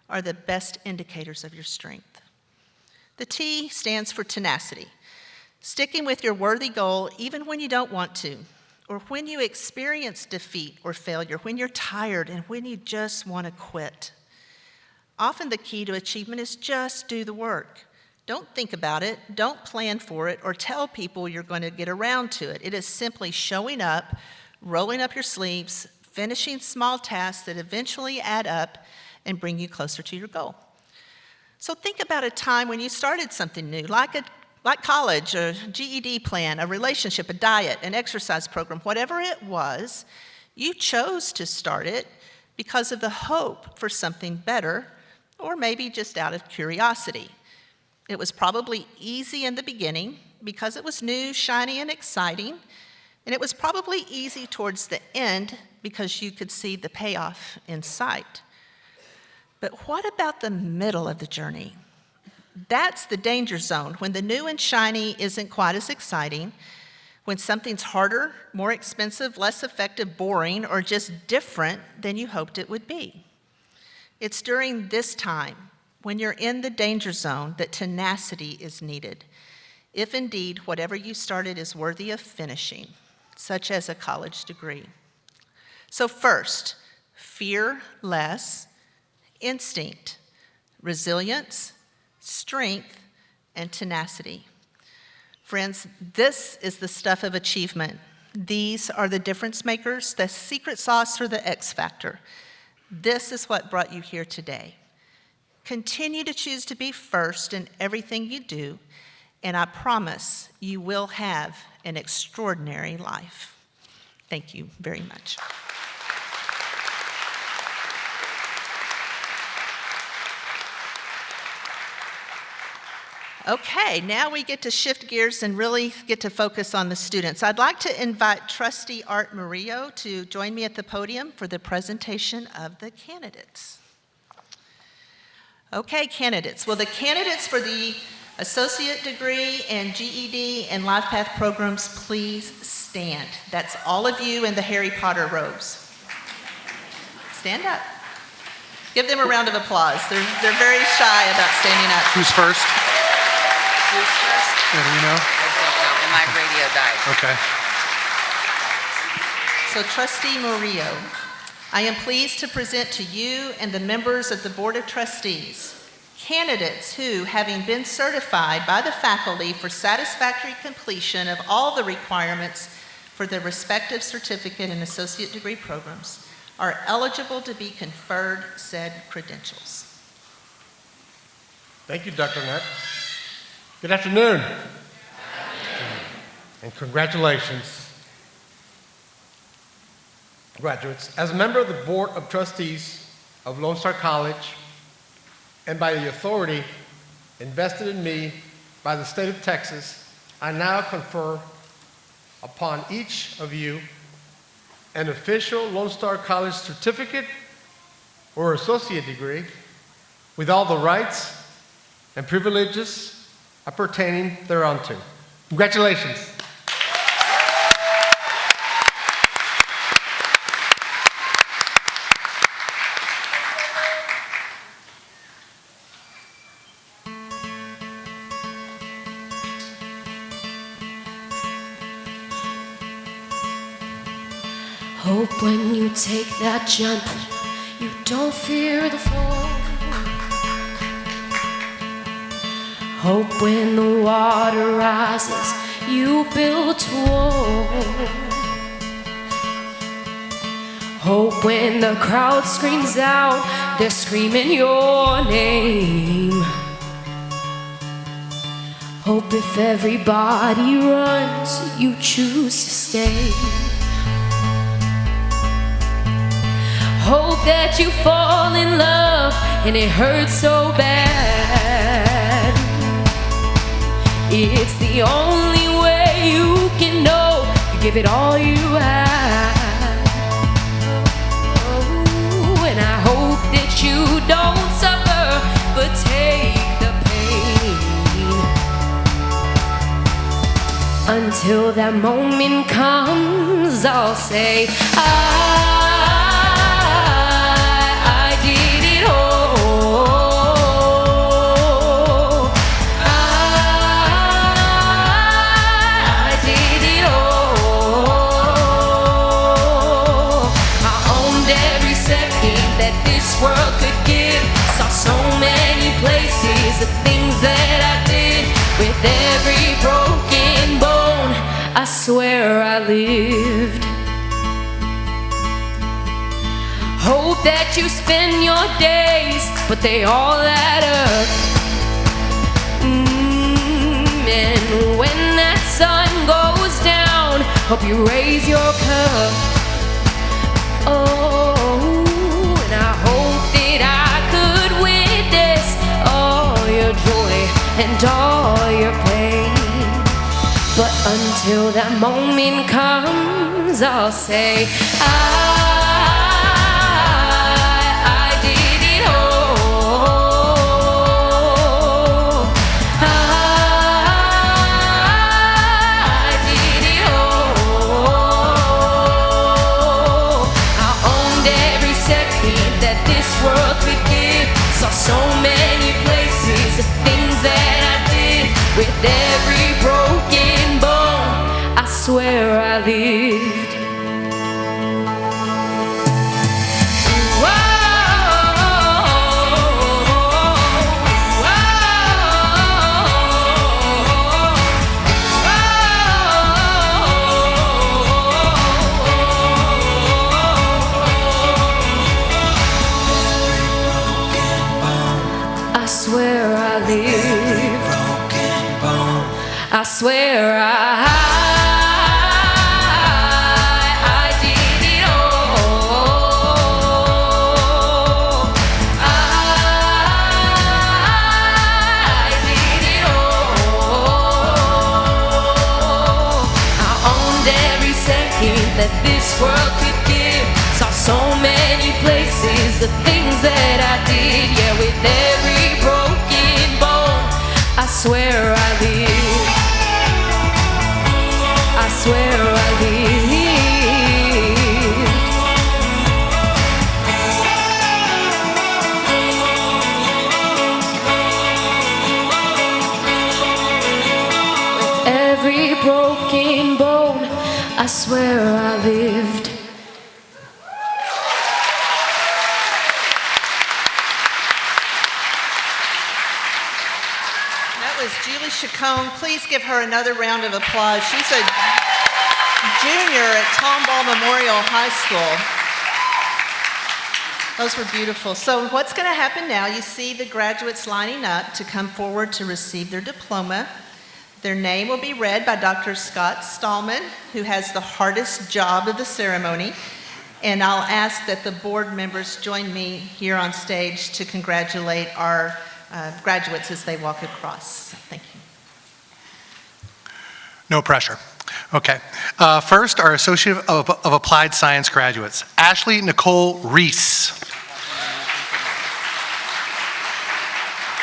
are the best indicators of your strength. The T stands for tenacity. Sticking with your worthy goal even when you don't want to, or when you experience defeat or failure, when you're tired and when you just want to quit. Often the key to achievement is just do the work. Don't think about it, don't plan for it, or tell people you're going to get around to it. It is simply showing up, rolling up your sleeves, finishing small tasks that eventually add up and bring you closer to your goal. So think about a time when you started something new, like college, a GED plan, a relationship, a diet, an exercise program, whatever it was, you chose to start it because of the hope for something better, or maybe just out of curiosity. It was probably easy in the beginning because it was new, shiny, and exciting, and it was probably easy towards the end because you could see the payoff in sight. But what about the middle of the journey? That's the danger zone, when the new and shiny isn't quite as exciting, when something's harder, more expensive, less effective, boring, or just different than you hoped it would be. It's during this time, when you're in the danger zone, that tenacity is needed, if indeed whatever you started is worthy of finishing, such as a college degree. So first, fear less, instinct, resilience, strength, and tenacity. Friends, this is the stuff of achievement. These are the difference makers, the secret sauce or the X factor. This is what brought you here today. Continue to choose to be first in everything you do, and I promise you will have an extraordinary life. Thank you very much. Okay, now we get to shift gears and really get to focus on the students. I'd like to invite Trustee Art Murillo to join me at the podium for the presentation of the candidates. Okay, candidates. Will the candidates for the associate degree and GED and LifePath programs please stand? That's all of you in the Harry Potter robes. Stand up. Give them a round of applause. They're very shy about standing up. Who's first? Who's first? Yeah, do you know? I don't know, and my radio died. Okay. So Trustee Murillo, I am pleased to present to you and the members of the Board of Trustees candidates who, having been certified by the faculty for satisfactory completion of all the requirements for their respective certificate and associate degree programs, are eligible to be conferred said credentials. Thank you, Dr. Nutt. Good afternoon. And congratulations, graduates. As a member of the Board of Trustees of Lone Star College, and by the authority invested in me by the state of Texas, I now confer upon each of you an official Lone Star College certificate or associate degree with all the rights and privileges appertaining thereunto. Congratulations. Hope when you take that jump, you don't fear the fall. Hope when the water rises, you build a wall. Hope when the crowd screams out, they're screaming your name. Hope if everybody runs, you choose to stay. Hope that you fall in love and it hurts so bad. It's the only way you can know you give it all you have. Oh, and I hope that you don't suffer, but take the pain. Until that moment comes, I'll say, I did it all. I did it all. I owned every second that this world could give. Saw so many places, the things that I did. With every broken bone, I swear I lived. Hope that you spend your days, but they all add up. And when that sun goes down, hope you raise your cup. Oh, and I hope that I could witness all your joy and all your pain. But until that moment comes, I'll say, I did it all. I did it all. I owned every second that this world could give. Saw so many places, the things that I did. With every broken bone, I swear I lived. I swear I live. I swear I did it all. I did it all. I owned every second that this world could give. Saw so many places, the things that I did. Yeah, with every broken bone, I swear I live. I swear I live. With every broken bone, I swear I lived. Julie Chacon. Please give her another round of applause. She's a junior at Tomball Memorial High School. Those were beautiful. So what's going to happen now, you see the graduates lining up to come forward to receive their diploma. Their name will be read by Dr. Scott Stallman, who has the hardest job of the ceremony. And I'll ask that the board members join me here on stage to congratulate our graduates as they walk across. Thank you. No pressure. Okay. First, our Associate of Applied Science graduates. Ashley Nicole Reese.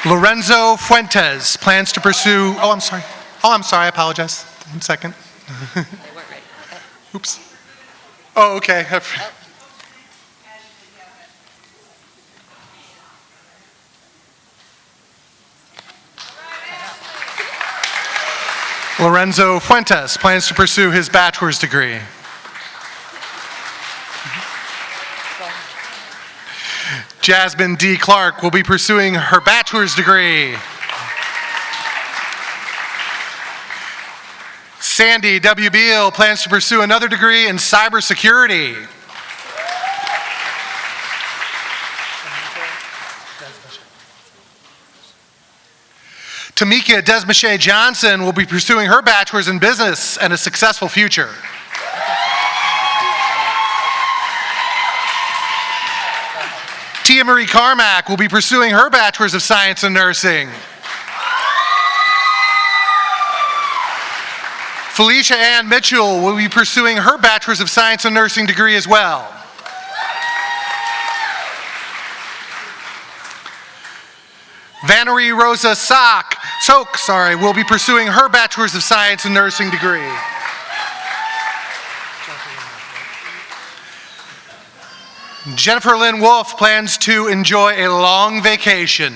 Lorenzo Fuentes plans to pursue, I'm sorry, I apologize. 1 second. They weren't ready. Oops. Oh, okay. Lorenzo Fuentes plans to pursue his bachelor's degree. Jasmine D. Clark will be pursuing her bachelor's degree. Sandy W. Beal plans to pursue another degree in cybersecurity. Tamika Desmaché Johnson will be pursuing her bachelor's in business and a successful future. Tia Marie Carmack will be pursuing her bachelor's of science in nursing. Felicia Ann Mitchell will be pursuing her bachelor's of science in nursing degree as well. Vannery Rosa Sock will be pursuing her bachelor's of science in nursing degree. Jennifer Lynn Wolf plans to enjoy a long vacation.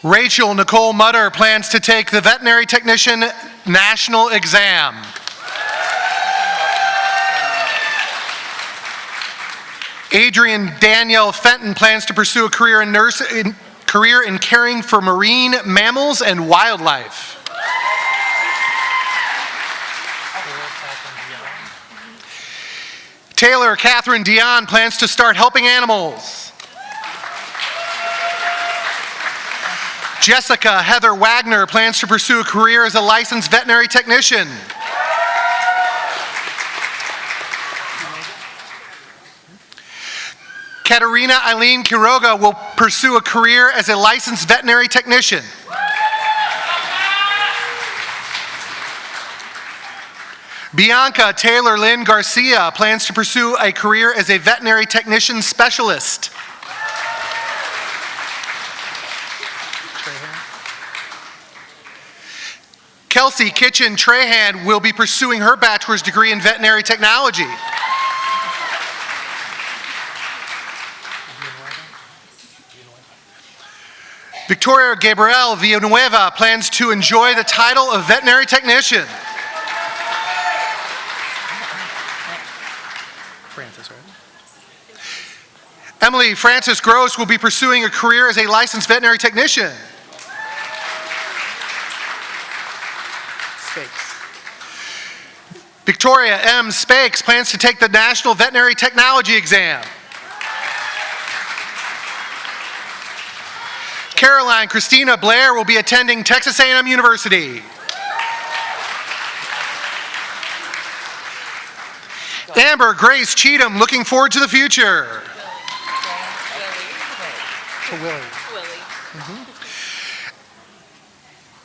Rachel Nicole Mutter plans to take the veterinary technician national exam. Adrian Danielle Fenton plans to pursue a career in caring for marine mammals and wildlife. Taylor Catherine Dion plans to start helping animals. Jessica Heather Wagner plans to pursue a career as a licensed veterinary technician. Katerina Eileen Quiroga will pursue a career as a licensed veterinary technician. Bianca Taylor Lynn Garcia plans to pursue a career as a veterinary technician specialist. Kelsey Kitchen Trahan will be pursuing her bachelor's degree in veterinary technology. Victoria Gabriel Villanueva plans to enjoy the title of veterinary technician. Emily Frances Gross will be pursuing a career as a licensed veterinary technician. Victoria M. Spakes plans to take the National Veterinary Technology exam. Caroline Christina Blair will be attending Texas A&M University. Amber Grace Cheatham looking forward to the future.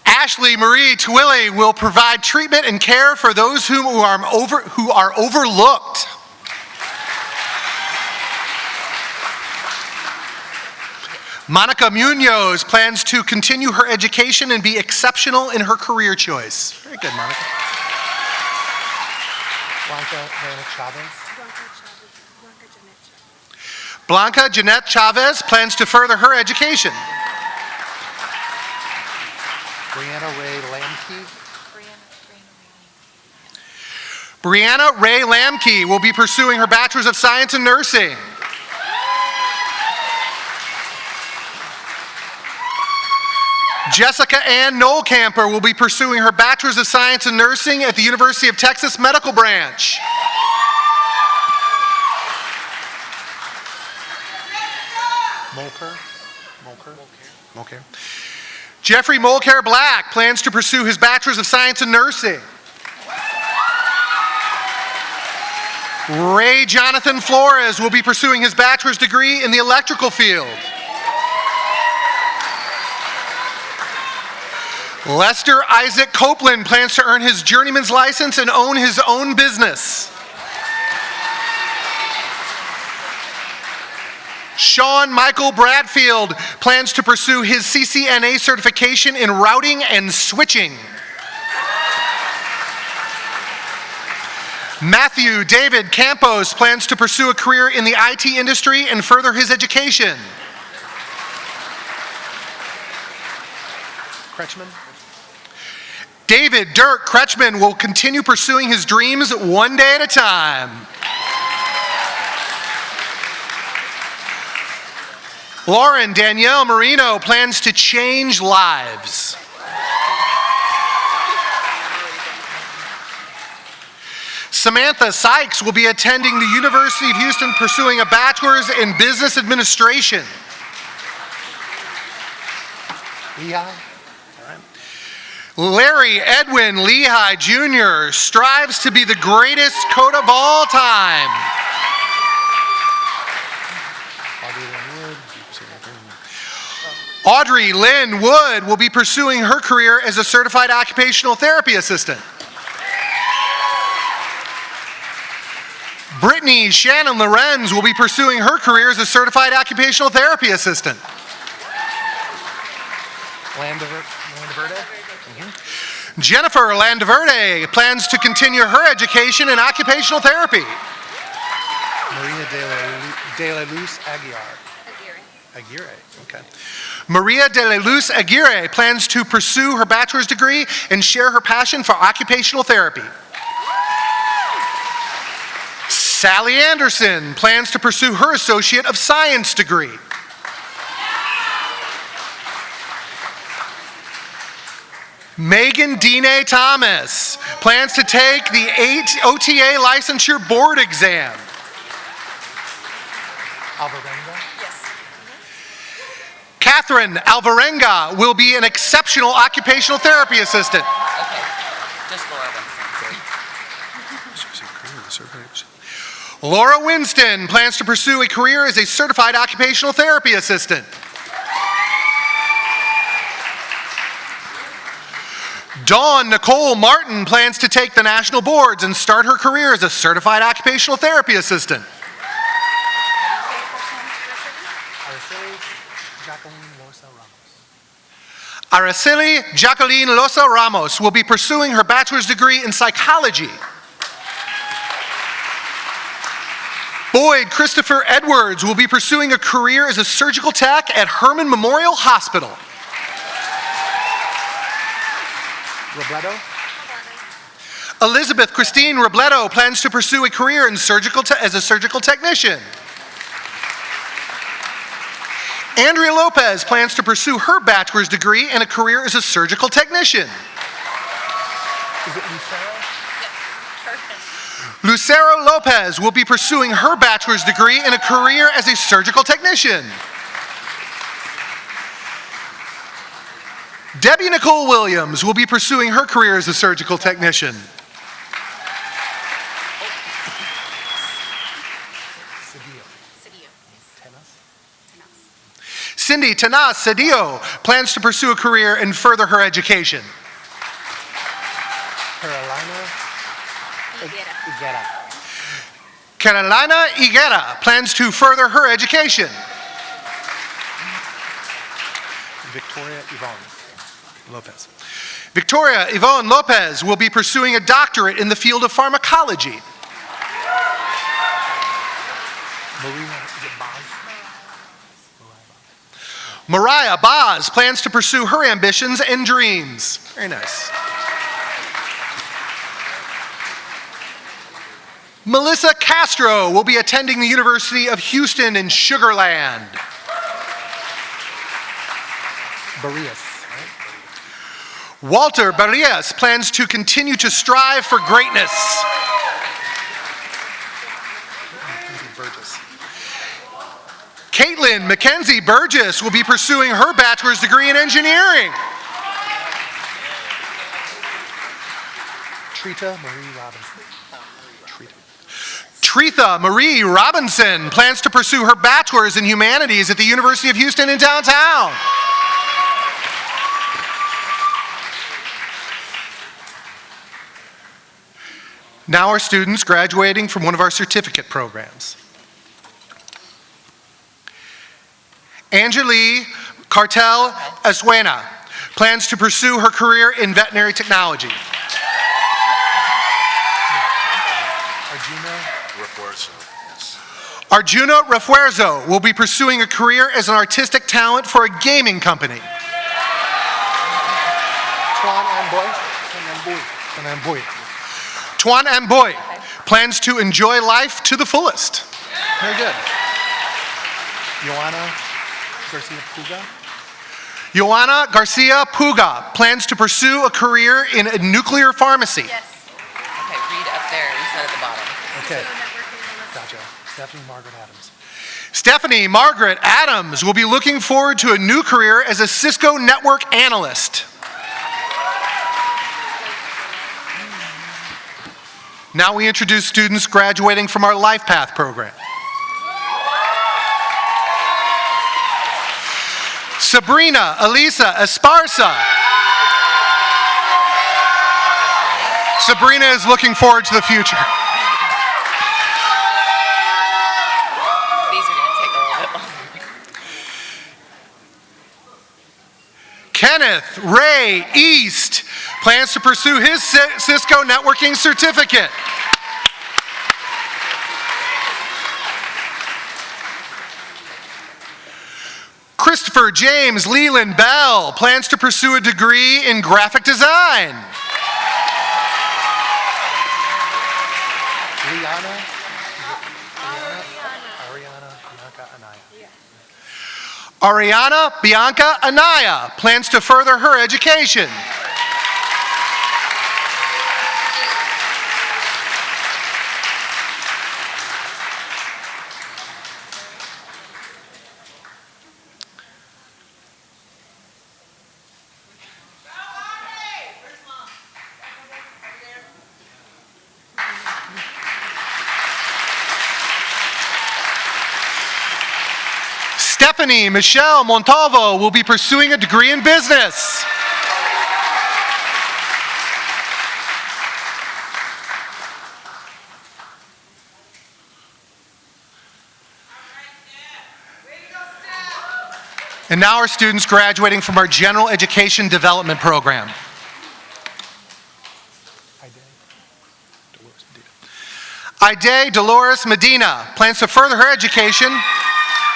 Ashley Marie Twilly will provide treatment and care for those who are overlooked. Monica Munoz plans to continue her education and be exceptional in her career choice. Very good, Monica. Blanca Jeanette Chavez plans to further her education. Brianna Ray Lamke will be pursuing her Bachelor's of Science in Nursing. Jessica Ann Noelcamper will be pursuing her Bachelor's of Science in Nursing at the University of Texas Medical Branch. Mulcair. Jeffrey Mulcair Black plans to pursue his Bachelor's of Science in Nursing. Ray Jonathan Flores will be pursuing his bachelor's degree in the electrical field. Lester Isaac Copeland plans to earn his journeyman's license and own his own business. Sean Michael Bradfield plans to pursue his CCNA certification in routing and switching. Matthew David Campos plans to pursue a career in the IT industry and further his education. Kretschmann? David Dirk Kretschmann will continue pursuing his dreams one day at a time. Lauren Danielle Marino plans to change lives. Samantha Sykes will be attending the University of Houston pursuing a bachelor's in business administration. Lehigh? Larry Edwin Lehigh Jr. strives to be the greatest coach of all time. Audrey Lynn Wood will be pursuing her career as a certified occupational therapy assistant. Brittany Shannon Lorenz will be pursuing her career as a certified occupational therapy assistant. Landaverde? Jennifer Landaverde plans to continue her education in occupational therapy. Maria de la Luz Aguirre, okay. Maria de la Luz Aguirre plans to pursue her bachelor's degree and share her passion for occupational therapy. Sally Anderson plans to pursue her Associate of Science degree. Megan Dine Thomas plans to take the OTA licensure board exam. Alvarenga? Yes. Katherine Alvarenga will be an exceptional occupational therapy assistant. Okay, just Laura. Laura Winston plans to pursue a career as a certified occupational therapy assistant. Dawn Nicole Martin plans to take the national boards and start her career as a certified occupational therapy assistant. Araceli Jacqueline Loza Ramos will be pursuing her bachelor's degree in psychology. Boyd Christopher Edwards will be pursuing a career as a surgical tech at Herman Memorial Hospital. Robledo? Elizabeth Christine Robledo plans to pursue a career in as a surgical technician. Andrea Lopez plans to pursue her bachelor's degree and a career as a surgical technician. Is it Lucero Lopez will be pursuing her bachelor's degree and a career as a surgical technician. Debbie Nicole Williams will be pursuing her career as a surgical technician. Cindy Tanas Cedillo plans to pursue a career and further her education. Carolina Higuera plans to further her education. Victoria Yvonne Lopez will be pursuing a doctorate in the field of pharmacology. Mariah Boz plans to pursue her ambitions and dreams. Very nice. Melissa Castro will be attending the University of Houston in Sugar Land. Barrios, right? Walter Barrias plans to continue to strive for greatness. Caitlin Mackenzie Burgess will be pursuing her bachelor's degree in engineering. Tretha Marie Robinson plans to pursue her bachelor's in humanities at the University of Houston in downtown. Now our students graduating from one of our certificate programs. Angeli Cartel Azuena plans to pursue her career in veterinary technology. Arjuna Refuerzo will be pursuing a career as an artistic talent for a gaming company. Tuan Amboy plans to enjoy life to the fullest. Very good. Joanna Garcia Puga plans to pursue a career in a nuclear pharmacy. Okay, read up there instead of the bottom. Okay. Gotcha. Stephanie Margaret Adams will be looking forward to a new career as a Cisco network analyst. Now we introduce students graduating from our Life Path program. Sabrina Elisa Esparza. Sabrina is looking forward to the future. These are going to take a little bit longer. Kenneth Ray East plans to pursue his Cisco networking certificate. Christopher James Leland Bell plans to pursue a degree in graphic design. Ariana Bianca Anaya plans to further her education. Stephanie Michelle Montalvo will be pursuing a degree in business. And now our students graduating from our General Education Development Program. Ide Dolores Medina plans to further her education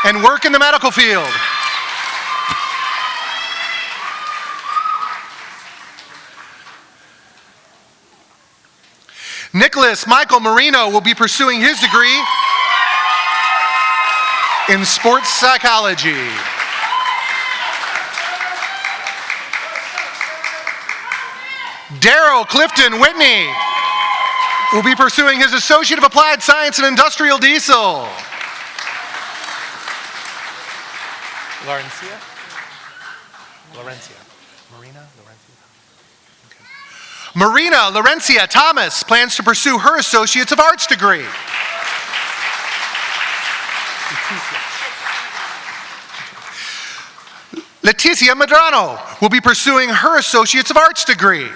and work in the medical field. Nicholas Michael Marino will be pursuing his degree in sports psychology. Darrell Clifton Whitney will be pursuing his Associate of Applied Science in Industrial Diesel. Marina Laurencia Thomas plans to pursue her Associates of Arts degree. Leticia Medrano will be pursuing her Associates of Arts degree.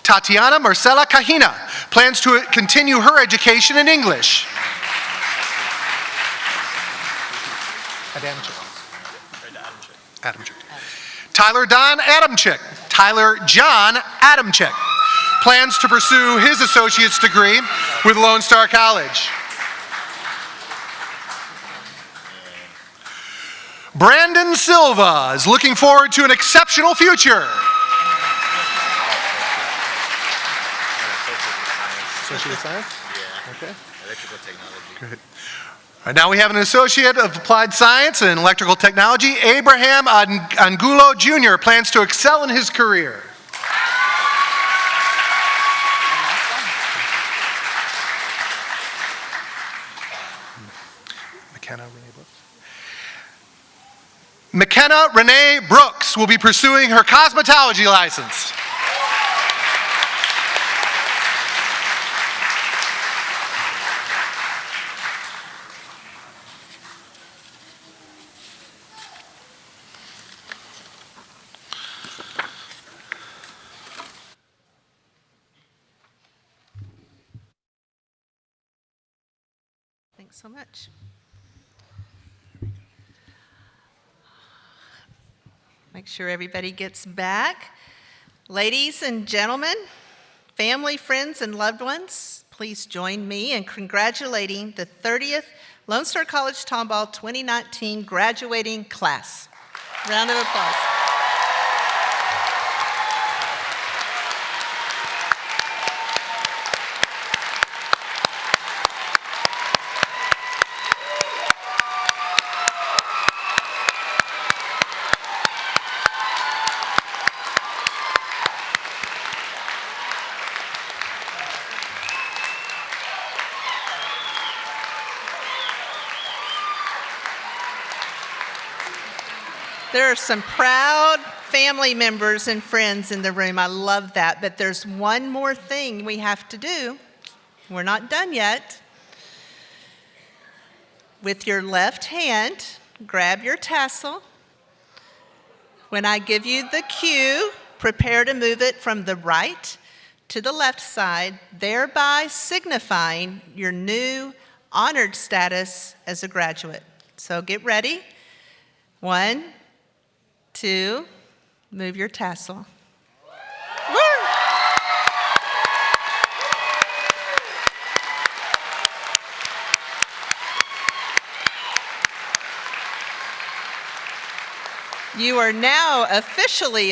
Tatiana Marcela Cajina plans to continue her education in English. Tyler John Adamczyk plans to pursue his associate's degree with Lone Star College. Brandon Silva is looking forward to an exceptional future. Associate of Science? Yeah. Okay. Electrical technology. Good. All right, now we have an Associate of Applied Science and Electrical Technology. Abraham Angulo Jr. plans to excel in his career. McKenna Renee Brooks will be pursuing her cosmetology license. Thanks so much. Make sure everybody gets back. Ladies and gentlemen, family, friends, and loved ones, please join me in congratulating the 30th Lone Star College-Tomball 2019 graduating class. Round of applause. There are some proud family members and friends in the room. I love that. But there's one more thing we have to do. We're not done yet. With your left hand, grab your tassel. When I give you the cue, prepare to move it from the right to the left side, thereby signifying your new honored status as a graduate. So get ready. 1, 2, move your tassel. Woo! You are now officially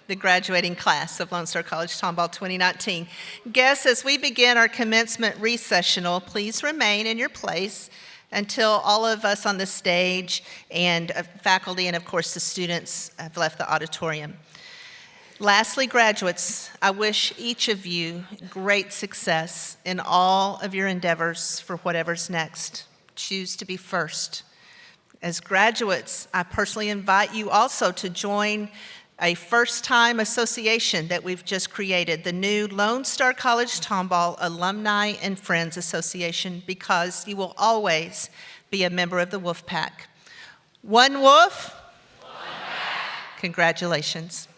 the graduating class of Lone Star College-Tomball 2019. Guests, as we begin our commencement recessional, please remain in your place until all of us on the stage and faculty and, of course, the students have left the auditorium. Lastly, graduates, I wish each of you great success in all of your endeavors for whatever's next. Choose to be first. As graduates, I personally invite you also to join a first-time association that we've just created, the new Lone Star College-Tomball Alumni and Friends Association, because you will always be a member of the Wolf Pack. One wolf, one pack. Congratulations.